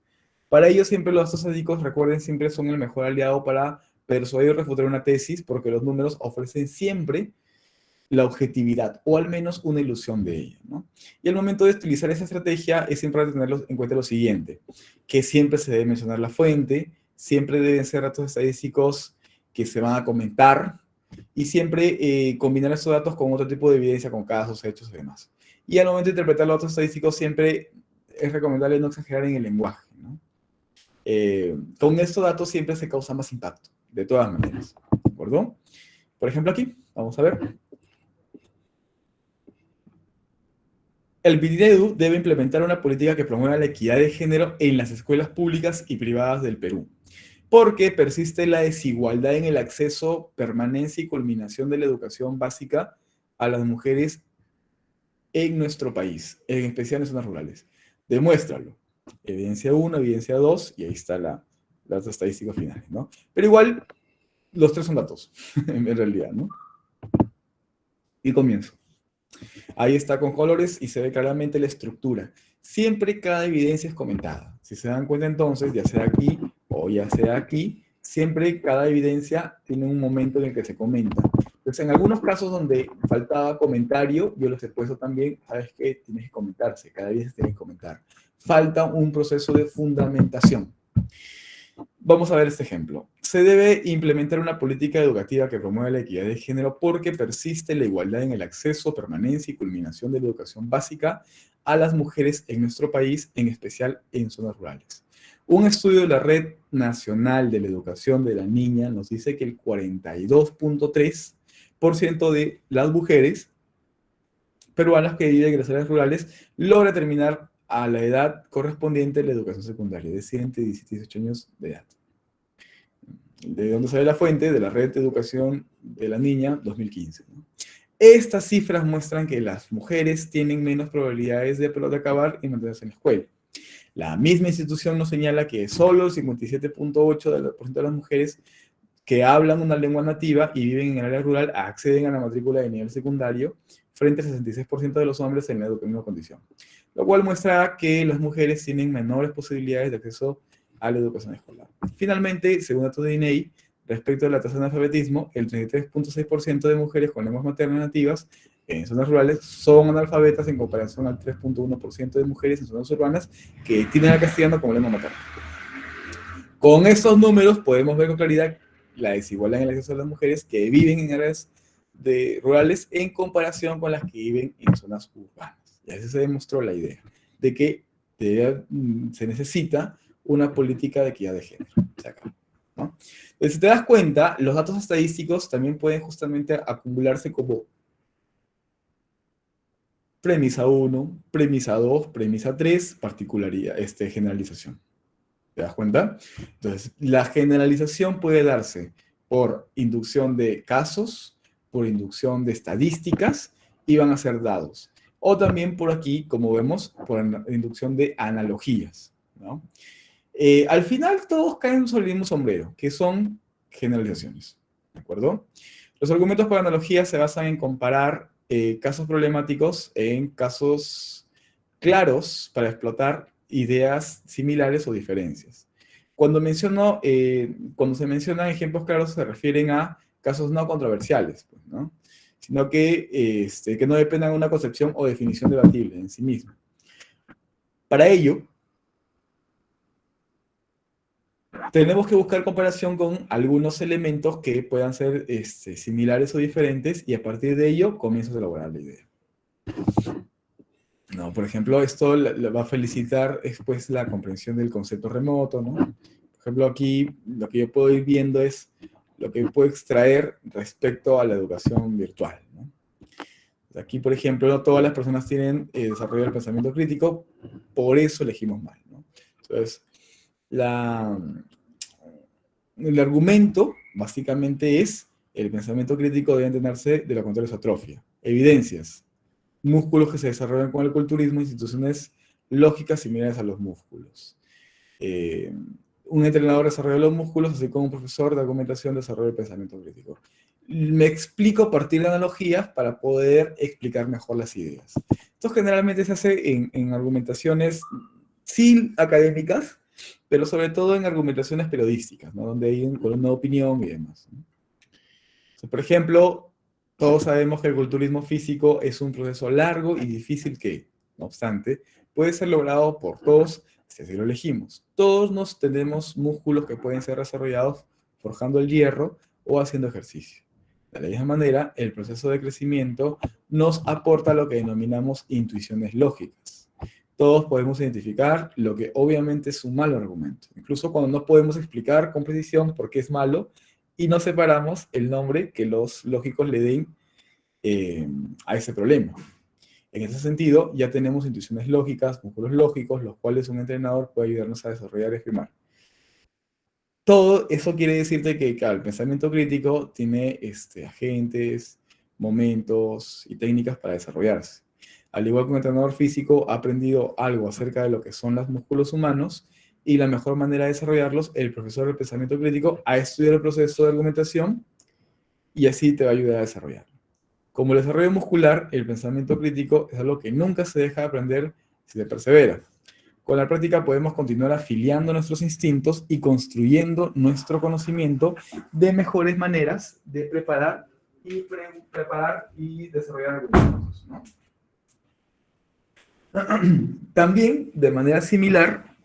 Para ello siempre los datos estadísticos, recuerden, siempre son el mejor aliado para persuadir o refutar una tesis porque los números ofrecen siempre la objetividad, o al menos una ilusión de ella, ¿no? Y al momento de utilizar esa estrategia es siempre tener en cuenta lo siguiente, que siempre se debe mencionar la fuente, siempre deben ser datos estadísticos que se van a comentar, y siempre combinar estos datos con otro tipo de evidencia, con casos, hechos y demás. Y al momento de interpretar los datos estadísticos siempre es recomendable no exagerar en el lenguaje, ¿no? Con estos datos siempre se causa más impacto, de todas maneras, ¿de acuerdo? Por ejemplo aquí, vamos a ver. El Minedu debe implementar una política que promueva la equidad de género en las escuelas públicas y privadas del Perú, porque persiste la desigualdad en el acceso, permanencia y culminación de la educación básica a las mujeres en nuestro país, en especial en zonas rurales. Demuéstralo. Evidencia 1, evidencia 2, y ahí está las estadísticas finales, ¿no? Pero igual, los tres son datos, en realidad, ¿no? Y comienzo. Ahí está con colores y se ve claramente la estructura. Siempre cada evidencia es comentada. Si se dan cuenta entonces, ya sea aquí o ya sea aquí, siempre cada evidencia tiene un momento en el que se comenta. Entonces, en algunos casos donde faltaba comentario, yo los he puesto también, ¿sabes qué? Tienes que comentarse, cada evidencia tiene que comentar. Falta un proceso de fundamentación. Vamos a ver este ejemplo. Se debe implementar una política educativa que promueva la equidad de género porque persiste la igualdad en el acceso, permanencia y culminación de la educación básica a las mujeres en nuestro país, en especial en zonas rurales. Un estudio de la Red Nacional de la Educación de la Niña nos dice que el 42.3% de las mujeres peruanas que viven en las áreas rurales logra terminar a la edad correspondiente a la educación secundaria, es decir, entre 17 y 18 años de edad. ¿De dónde sale la fuente? De la Red de Educación de la Niña 2015, ¿no? Estas cifras muestran que las mujeres tienen menos probabilidades de acabar y mantenerse en la escuela. La misma institución nos señala que solo el 57.8% de las mujeres que hablan una lengua nativa y viven en el área rural acceden a la matrícula de nivel secundario, frente al 66% de los hombres en la misma condición, lo cual muestra que las mujeres tienen menores posibilidades de acceso a la educación escolar. Finalmente, según datos de INEI, respecto a la tasa de analfabetismo, el 33.6% de mujeres con lenguas maternas nativas en zonas rurales son analfabetas en comparación al 3.1% de mujeres en zonas urbanas que tienen al castellano como lengua materna. Con estos números podemos ver con claridad la desigualdad en el acceso de las mujeres que viven en áreas rurales en comparación con las que viven en zonas urbanas. Y así se demostró la idea de que se necesita una política de equidad de género. Se acabó, ¿no? Entonces, si te das cuenta, los datos estadísticos también pueden justamente acumularse como premisa 1, premisa 2, premisa 3, particularidad, generalización. ¿Te das cuenta? Entonces, la generalización puede darse por inducción de casos, por inducción de estadísticas, y van a ser dados. O también por aquí, como vemos, por inducción de analogías, ¿no? Al final todos caen sobre el mismo sombrero, que son generalizaciones, ¿de acuerdo? Los argumentos por analogía se basan en comparar casos problemáticos en casos claros para explotar ideas similares o diferencias. Cuando se mencionan ejemplos claros se refieren a casos no controversiales, pues, ¿no? Sino que no dependan de una concepción o definición debatible en sí misma. Para ello, tenemos que buscar comparación con algunos elementos que puedan ser similares o diferentes, y a partir de ello comienzas a elaborar la idea. No, por ejemplo, esto le va a felicitar después la comprensión del concepto remoto, ¿no? Por ejemplo, aquí lo que yo puedo ir viendo es lo que puedo extraer respecto a la educación virtual, ¿no? Aquí, por ejemplo, no todas las personas tienen desarrollo del pensamiento crítico, por eso elegimos mal, ¿no? Entonces, el argumento básicamente es el pensamiento crítico debe entenderse de lo contrario es atrofia. Evidencias. Músculos que se desarrollan con el culturismo, instituciones lógicas similares a los músculos. Un entrenador desarrolla los músculos, así como un profesor de argumentación desarrolla el pensamiento crítico. Me explico a partir de analogías para poder explicar mejor las ideas. Esto generalmente se hace en argumentaciones sí académicas, pero sobre todo en argumentaciones periodísticas, ¿no? Donde hay una columna de opinión y demás, ¿no? Entonces, por ejemplo, todos sabemos que el culturismo físico es un proceso largo y difícil que, no obstante, puede ser logrado por todos si así lo elegimos. Todos tenemos músculos que pueden ser desarrollados forjando el hierro o haciendo ejercicio. De la misma manera, el proceso de crecimiento nos aporta lo que denominamos intuiciones lógicas. Todos podemos identificar lo que obviamente es un mal argumento, incluso cuando no podemos explicar con precisión por qué es malo, y no separamos el nombre que los lógicos le den a ese problema. En ese sentido, ya tenemos intuiciones lógicas, músculos lógicos, los cuales un entrenador puede ayudarnos a desarrollar y afirmar. Todo eso quiere decirte que, claro, el pensamiento crítico tiene agentes, momentos y técnicas para desarrollarse. Al igual que un entrenador físico ha aprendido algo acerca de lo que son los músculos humanos y la mejor manera de desarrollarlos, el profesor del pensamiento crítico ha estudiado el proceso de argumentación y así te va a ayudar a desarrollarlo. Como el desarrollo muscular, el pensamiento crítico es algo que nunca se deja de aprender si se persevera. Con la práctica podemos continuar afiliando nuestros instintos y construyendo nuestro conocimiento de mejores maneras de preparar y desarrollar argumentos, ¿no? También, de manera similar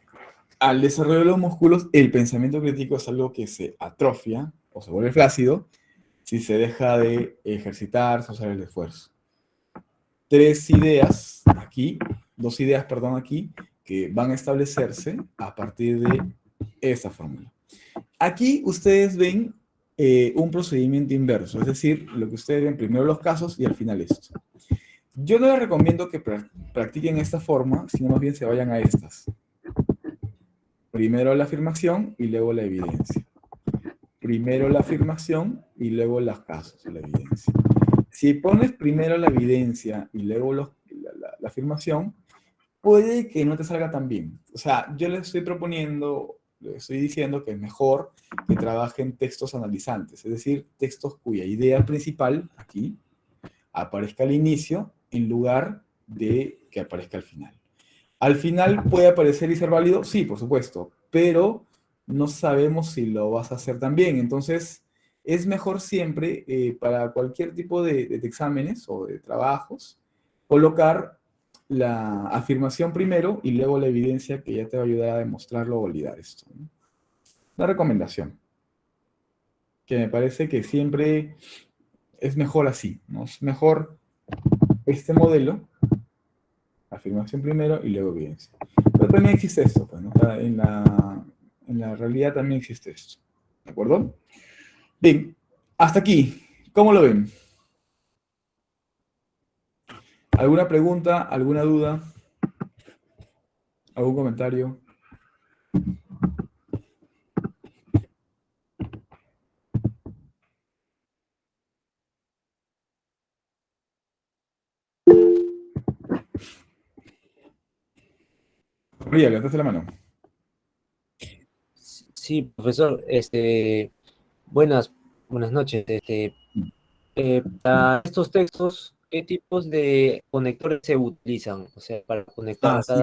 al desarrollo de los músculos, el pensamiento crítico es algo que se atrofia o se vuelve flácido si se deja de ejercitar, o hacer el esfuerzo. Dos ideas aquí, que van a establecerse a partir de esa fórmula. Aquí ustedes ven un procedimiento inverso, es decir, lo que ustedes ven primero los casos y al final esto. Yo no les recomiendo que practiquen esta forma, sino más bien se vayan a estas. Primero la afirmación y luego la evidencia. Primero la afirmación y luego los casos, la evidencia. Si pones primero la evidencia y luego la afirmación, puede que no te salga tan bien. O sea, yo les estoy proponiendo, les estoy diciendo que es mejor que trabajen textos analizantes, es decir, textos cuya idea principal, aquí, aparezca al inicio en lugar de que aparezca al final. ¿Al final puede aparecer y ser válido? Sí, por supuesto, pero no sabemos si lo vas a hacer tan bien. Entonces, es mejor siempre, para cualquier tipo de exámenes o de trabajos, colocar la afirmación primero y luego la evidencia que ya te va a ayudar a demostrarlo o validar esto, ¿no? Una recomendación, que me parece que siempre es mejor así, ¿no? Es mejor este modelo, afirmación primero y luego evidencia. Pero también existe esto, pues, ¿no? En la realidad también existe esto, ¿de acuerdo? Bien, hasta aquí, ¿cómo lo ven? ¿Alguna pregunta, alguna duda? ¿Algún comentario? María, levantaste la mano. Sí, profesor, buenas noches. Para estos textos, ¿qué tipos de conectores se utilizan? O sea, para conectar Sí.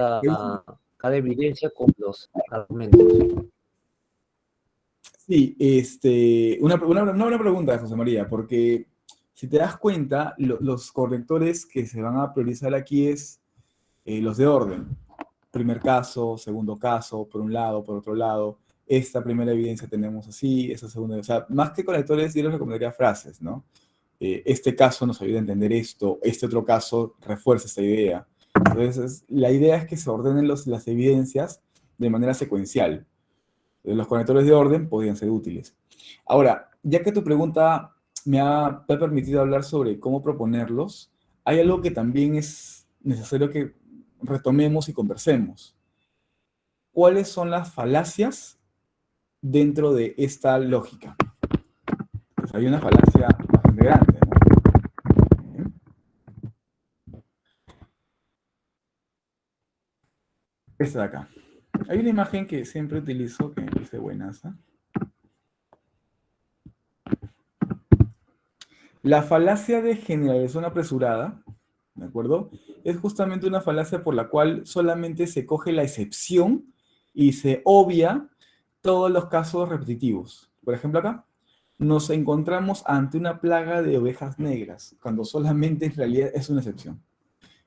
cada evidencia con los argumentos. Sí, una buena pregunta, José María, porque si te das cuenta, los correctores que se van a priorizar aquí es los de orden. Primer caso, segundo caso, por un lado, por otro lado. Esta primera evidencia tenemos así, esta segunda. O sea, más que conectores, yo les recomendaría frases, ¿no? Este caso nos ayuda a entender esto, este otro caso refuerza esta idea. Entonces, la idea es que se ordenen las evidencias de manera secuencial. Los conectores de orden podrían ser útiles. Ahora, ya que tu pregunta me ha permitido hablar sobre cómo proponerlos, hay algo que también es necesario que retomemos y conversemos. ¿Cuáles son las falacias dentro de esta lógica? Pues hay una falacia bastante grande, ¿no? Esta de acá. Hay una imagen que siempre utilizo que me parece buenaza. La falacia de generalización apresurada, ¿de acuerdo? Es justamente una falacia por la cual solamente se coge la excepción y se obvia todos los casos repetitivos. Por ejemplo, acá nos encontramos ante una plaga de ovejas negras, cuando solamente en realidad es una excepción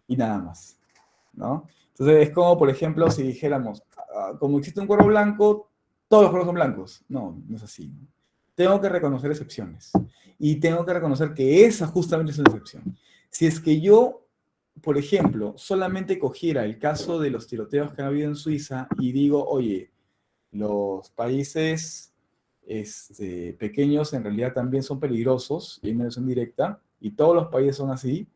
y nada más, ¿no? Entonces es como, por ejemplo, si dijéramos, como existe un cuervo blanco, todos los cuervos son blancos. No, no es así, ¿no? Tengo que reconocer excepciones y tengo que reconocer que esa justamente es una excepción. Si es que yo, por ejemplo, solamente cogiera el caso de los tiroteos que han habido en Suiza y digo, oye, los países pequeños en realidad también son peligrosos y hay una relación directa, y todos los países son así,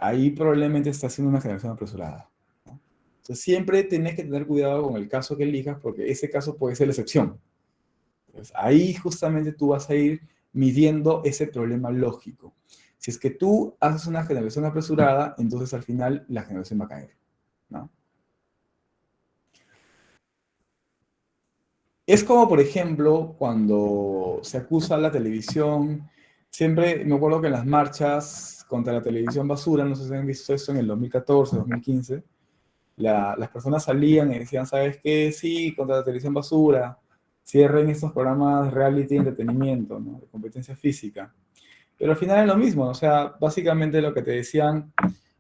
ahí probablemente está haciendo una generación apresurada, ¿no? Entonces siempre tenés que tener cuidado con el caso que elijas, porque ese caso puede ser la excepción. Entonces, ahí justamente tú vas a ir midiendo ese problema lógico. Si es que tú haces una generación apresurada, entonces al final la generación va a caer, ¿no? Es como, por ejemplo, cuando se acusa a la televisión, siempre me acuerdo que en las marchas contra la televisión basura, no sé si han visto eso en el 2014, 2015, las personas salían y decían, ¿sabes qué? Sí, contra la televisión basura, cierren estos programas de reality y entretenimiento, ¿no? De competencia física. Pero al final es lo mismo, ¿no? O sea, básicamente lo que te decían,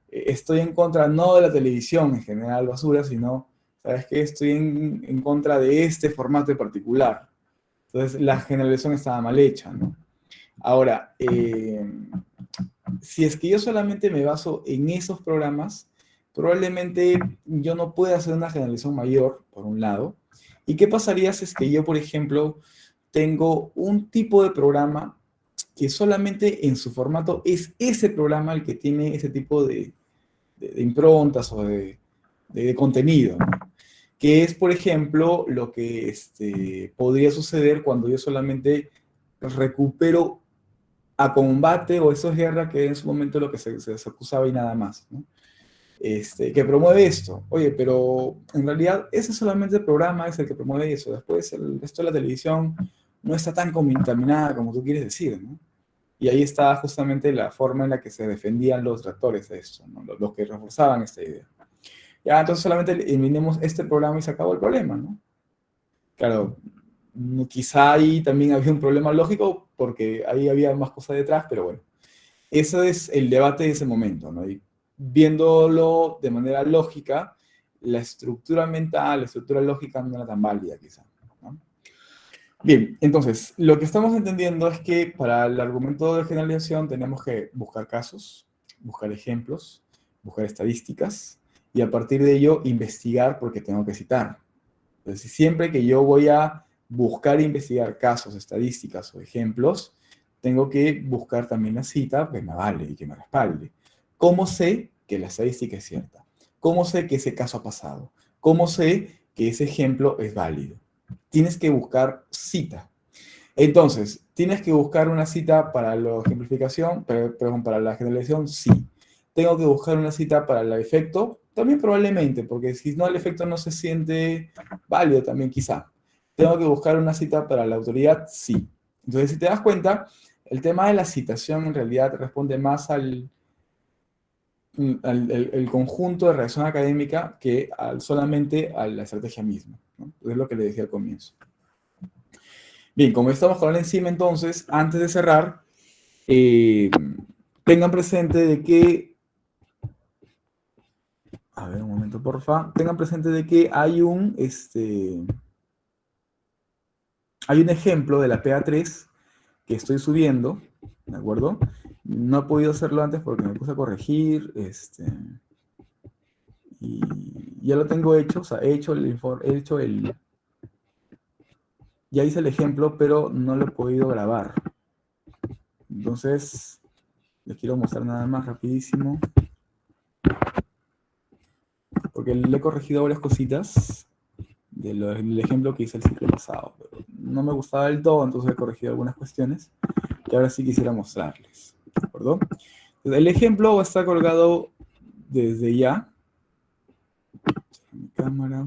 estoy en contra no de la televisión en general basura, sino, ¿sabes qué? Estoy en contra de este formato en particular. Entonces, la generalización estaba mal hecha, ¿no? Ahora, si es que yo solamente me baso en esos programas, probablemente yo no pueda hacer una generalización mayor, por un lado. ¿Y qué pasaría si es que yo, por ejemplo, tengo un tipo de programa que solamente en su formato es ese programa el que tiene ese tipo de improntas o de contenido, ¿no? Que es, por ejemplo, lo que podría suceder cuando yo solamente recupero a combate o eso es guerra, que en su momento lo que se acusaba y nada más, ¿no? Que promueve esto. Oye, pero en realidad ese solamente el programa es el que promueve eso. Después el resto de la televisión no está tan contaminada como tú quieres decir, ¿no? Y ahí está justamente la forma en la que se defendían los detractores de esto, ¿no? Los que reforzaban esta idea. Ya, entonces solamente eliminemos este programa y se acabó el problema, ¿no? Claro, quizá ahí también había un problema lógico porque ahí había más cosas detrás, pero bueno, ese es el debate de ese momento, ¿no? Y viéndolo de manera lógica, la estructura mental, la estructura lógica no era tan válida quizá, ¿no? Bien, entonces, lo que estamos entendiendo es que para el argumento de generalización tenemos que buscar casos, buscar ejemplos, buscar estadísticas, y a partir de ello investigar porque tengo que citar. Entonces, siempre que yo voy a buscar e investigar casos, estadísticas o ejemplos, tengo que buscar también la cita que me vale y que me respalde. ¿Cómo sé que la estadística es cierta? ¿Cómo sé que ese caso ha pasado? ¿Cómo sé que ese ejemplo es válido? Tienes que buscar cita. Entonces, ¿tienes que buscar una cita para la ejemplificación? Perdón, para la generalización, sí. ¿Tengo que buscar una cita para el efecto? También probablemente, porque si no el efecto no se siente válido también quizá. ¿Tengo que buscar una cita para la autoridad? Sí. Entonces, si te das cuenta, el tema de la citación en realidad responde más al el conjunto de redacción académica que solamente a la estrategia misma, ¿no? Es lo que le decía al comienzo. Bien, como estamos con la encima, entonces, antes de cerrar, tengan presente de que, a ver, un momento, porfa, tengan presente de que hay un ejemplo de la PA3 que estoy subiendo, ¿de acuerdo? No he podido hacerlo antes porque me puse a corregir, y ya lo tengo hecho, o sea, ya hice el ejemplo, pero no lo he podido grabar. Entonces, les quiero mostrar nada más rapidísimo, porque le he corregido varias cositas del ejemplo que hice el ciclo pasado, pero no me gustaba del todo, entonces he corregido algunas cuestiones que ahora sí quisiera mostrarles, ¿de acuerdo? Entonces, el ejemplo va a estar colgado desde ya. Mi cámara.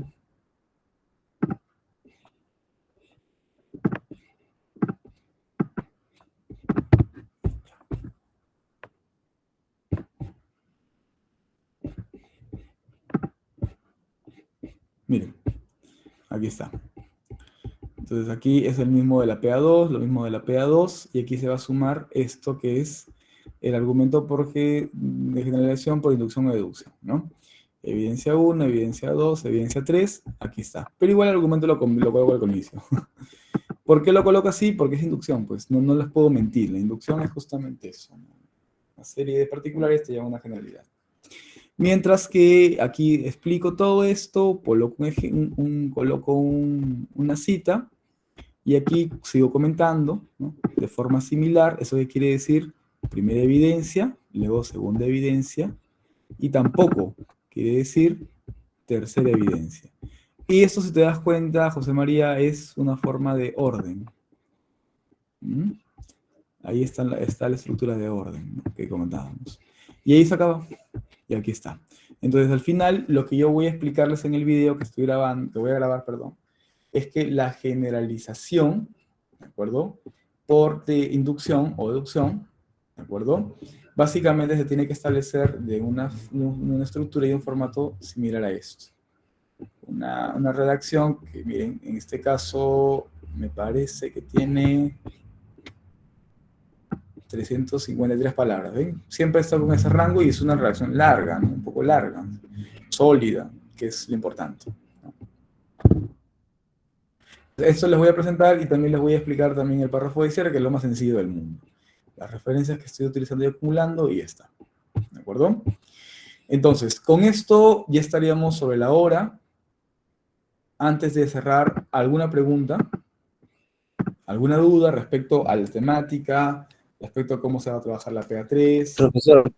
Miren, aquí está. Entonces aquí es el mismo de la PA2, lo mismo de la PA2, y aquí se va a sumar esto que es el argumento de generalización por inducción o deducción, ¿no? Evidencia 1, evidencia 2, evidencia 3, aquí está. Pero igual el argumento lo coloco al comienzo. ¿Por qué lo coloco así? Porque es inducción, pues no les puedo mentir. La inducción es justamente eso, ¿no? Una serie de particulares te lleva a una generalidad. Mientras que aquí explico todo esto, coloco una cita, y aquí sigo comentando, ¿no? De forma similar. ¿Eso qué quiere decir? Primera evidencia, luego segunda evidencia, y tampoco quiere decir tercera evidencia. Y esto, si te das cuenta, José María, es una forma de orden. ¿Mm? Ahí está la estructura de orden, ¿no?, que comentábamos. Y ahí se acaba. Y aquí está. Entonces, al final, lo que yo voy a explicarles en el video que estoy grabando, que voy a grabar, perdón, es que la generalización, ¿de acuerdo?, por de inducción o deducción, ¿de acuerdo?, básicamente se tiene que establecer de una estructura y un formato similar a esto. Una redacción que, miren, en este caso me parece que tiene 353 palabras, ¿ven? Siempre está con ese rango y es una redacción larga, ¿no?, un poco larga, sólida, que es lo importante, ¿no? Esto les voy a presentar y también les voy a explicar también el párrafo de cierre, que es lo más sencillo del mundo. Las referencias que estoy utilizando y acumulando y ya está. ¿De acuerdo? Entonces, con esto ya estaríamos sobre la hora. Antes de cerrar, ¿alguna pregunta? ¿Alguna duda respecto a la temática? ¿Respecto a cómo se va a trabajar la PA3? Profesor,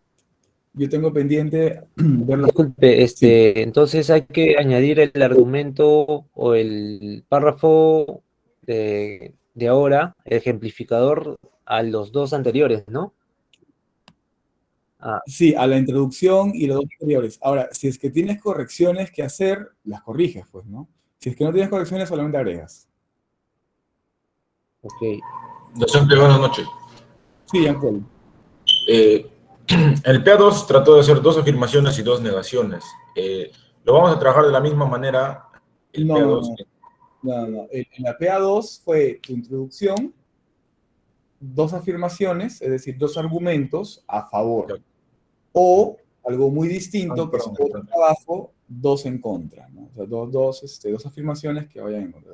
Yo tengo pendiente verlo. disculpe, Sí. entonces hay que añadir el argumento o el párrafo de ahora, el ejemplificador, a los dos anteriores, ¿no? Ah, Sí, a la introducción y los dos anteriores. Ahora, si es que tienes correcciones que hacer, las corriges, pues, ¿no? Si es que no tienes correcciones, solamente agregas. ok. Docente, buenas noches. Sí, Jean-Paul. El PA2 trató de hacer dos afirmaciones y dos negaciones. Lo vamos a trabajar de la misma manera. El No, PA2. no. En la PA2 fue tu introducción, dos afirmaciones, es decir, dos argumentos a favor. O algo muy distinto, que es otro trabajo, dos en contra, ¿no? O sea, dos afirmaciones que vayan en contra.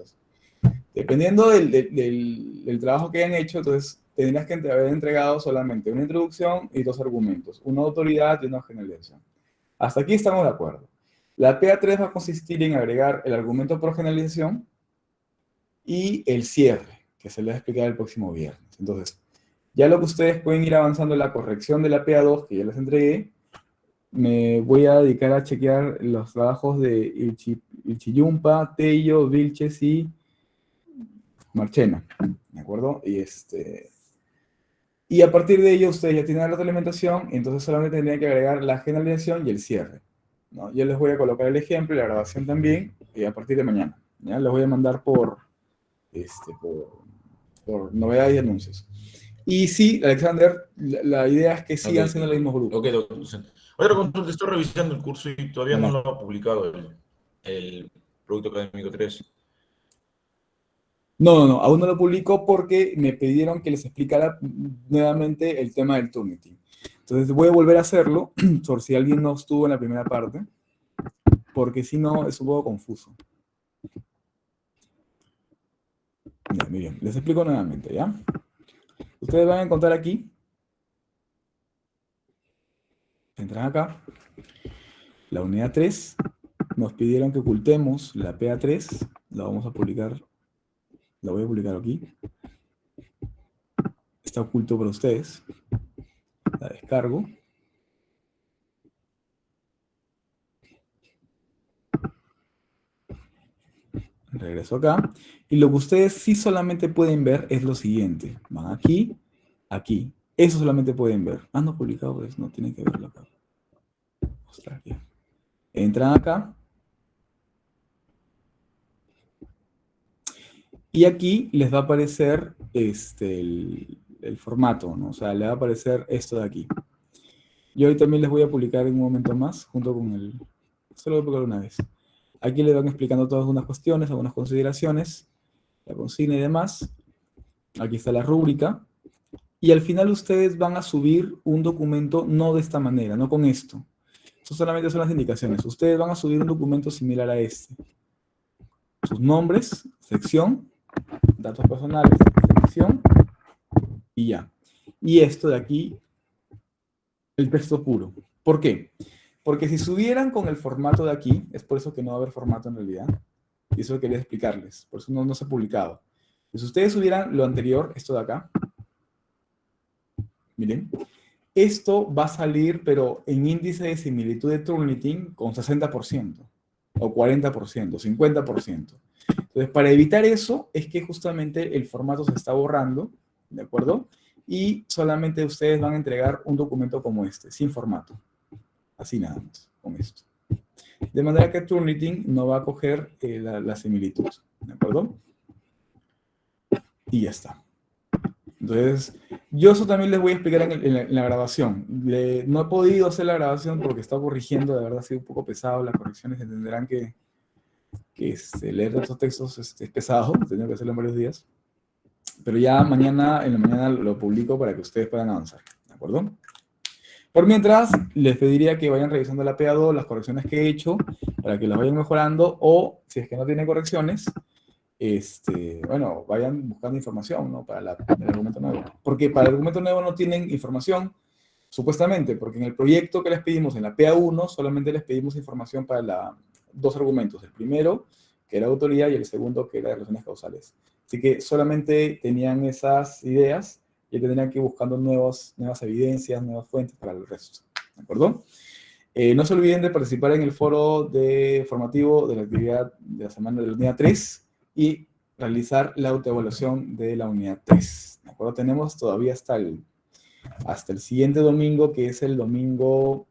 Dependiendo del trabajo que hayan hecho, entonces tendrías que haber entregado solamente una introducción y dos argumentos, una autoridad y una generalización. Hasta aquí estamos de acuerdo. La PA3 va a consistir en agregar el argumento por generalización y el cierre, que se les va a explicar el próximo viernes. Entonces, ya lo que ustedes pueden ir avanzando en la corrección de la PA2, que ya les entregué, me voy a dedicar a chequear los trabajos de Ilchiyumpa, Tello, Vilches y Marchena, ¿de acuerdo? Y a partir de ello ustedes ya tienen la retroalimentación, entonces solamente tendrían que agregar la generalización y el cierre, ¿no? Yo les voy a colocar el ejemplo y la grabación también, y a partir de mañana, ¿ya? Les voy a mandar por novedades y anuncios. Y sí, Alexander, la idea es que sigan siendo los mismos grupos. Ok, docente. Otra consulta, estoy revisando el curso y todavía no lo ha publicado el Producto Académico 3. No, aún no lo publico porque me pidieron que les explicara nuevamente el tema del Turnitin. Entonces voy a volver a hacerlo, por si alguien no estuvo en la primera parte, porque si no es un poco confuso. Ya, muy bien, les explico nuevamente, ¿ya? Ustedes van a encontrar aquí, entran acá, la unidad 3, nos pidieron que ocultemos la PA3, la vamos a publicar, la voy a publicar aquí. Está oculto para ustedes. La descargo. Regreso acá. Y lo que ustedes sí solamente pueden ver es lo siguiente. Van aquí, aquí. Eso solamente pueden ver. Ah, no publicado, pues no tienen que verlo acá. Mostrar aquí. Entran acá. Y aquí les va a aparecer el formato, ¿no? O sea, le va a aparecer esto de aquí. Yo hoy también les voy a publicar en un momento más, junto con el... Solo voy a publicar una vez. Aquí les van explicando todas unas cuestiones, algunas consideraciones, la consigna y demás. Aquí está la rúbrica. Y al final ustedes van a subir un documento no de esta manera, no con esto. Esto solamente son las indicaciones. Ustedes van a subir un documento similar a este. Sus nombres, sección, datos personales, sección, y ya. Y esto de aquí, el texto puro. ¿Por qué? Porque si subieran con el formato de aquí, es por eso que no va a haber formato en realidad, y eso quería explicarles, por eso no se ha publicado. Si ustedes subieran lo anterior, esto de acá, miren, Esto va a salir, pero en índice de similitud de Turnitin con 60%, o 40%, 50%. Entonces, para evitar eso, es que justamente el formato se está borrando, ¿de acuerdo? Y solamente ustedes van a entregar un documento como este, sin formato. Así nada más, con esto. De manera que Turnitin no va a coger la similitud, ¿de acuerdo? Y ya está. Entonces, yo eso también les voy a explicar en la grabación. No he podido hacer la grabación porque está corrigiendo, de verdad ha sido un poco pesado las correcciones, entenderán que leer estos textos es pesado, he tenido que hacerlo en varios días. Pero ya mañana, en la mañana lo publico para que ustedes puedan avanzar, ¿de acuerdo? Por mientras, les pediría que vayan revisando la PA2, las correcciones que he hecho, para que las vayan mejorando, o si es que no tienen correcciones, bueno, vayan buscando información, ¿no? Para el argumento nuevo. Porque para el argumento nuevo no tienen información, supuestamente, porque en el proyecto que les pedimos en la PA1, solamente les pedimos información para dos argumentos. El primero, que era autoría, y el segundo, que era relaciones causales. Así que solamente tenían esas ideas y tendrían que ir buscando nuevas evidencias, nuevas fuentes para el resto. ¿De acuerdo? No se olviden de participar en el foro formativo de la actividad de la semana de la unidad 3 y realizar la autoevaluación de la unidad 3. ¿De acuerdo? Tenemos todavía hasta el siguiente domingo, que es el domingo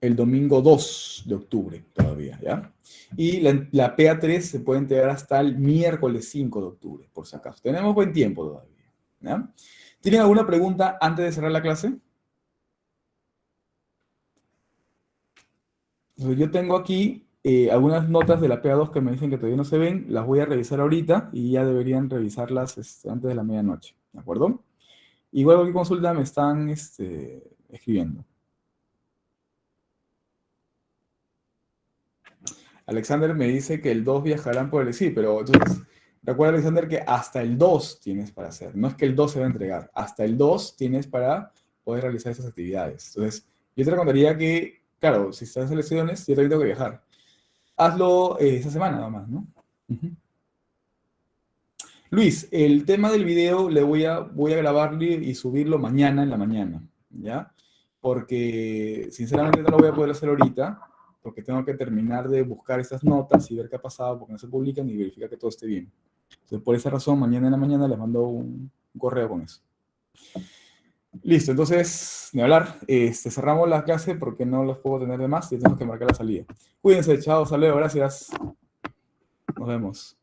2 de octubre todavía, ¿ya? Y la PA3 se puede entregar hasta el miércoles 5 de octubre, por si acaso. Tenemos buen tiempo todavía, ¿ya? ¿Tienen alguna pregunta antes de cerrar la clase? Entonces, yo tengo aquí algunas notas de la PA2 que me dicen que todavía no se ven. Las voy a revisar ahorita y ya deberían revisarlas antes de la medianoche, ¿de acuerdo? Igual cualquier consulta me están escribiendo. Alexander me dice que el 2 viajarán por el sí, pero entonces, recuerda, Alexander, que hasta el 2 tienes para hacer. No es que el 2 se va a entregar. Hasta el 2 tienes para poder realizar esas actividades. Entonces, yo te recomendaría que, claro, si estás en elecciones, yo también tengo que viajar. Hazlo esa semana nomás, ¿no? Uh-huh. Luis, el tema del video voy a grabarlo y subirlo mañana en la mañana, ¿ya? Porque sinceramente no lo voy a poder hacer ahorita, porque tengo que terminar de buscar estas notas y ver qué ha pasado, porque no se publican y verificar que todo esté bien. Entonces, por esa razón, mañana en la mañana les mando un correo con eso. Listo, entonces, ni hablar. Cerramos la clase porque no los puedo tener de más y tengo que marcar la salida. Cuídense, chao, saludos, gracias. Nos vemos.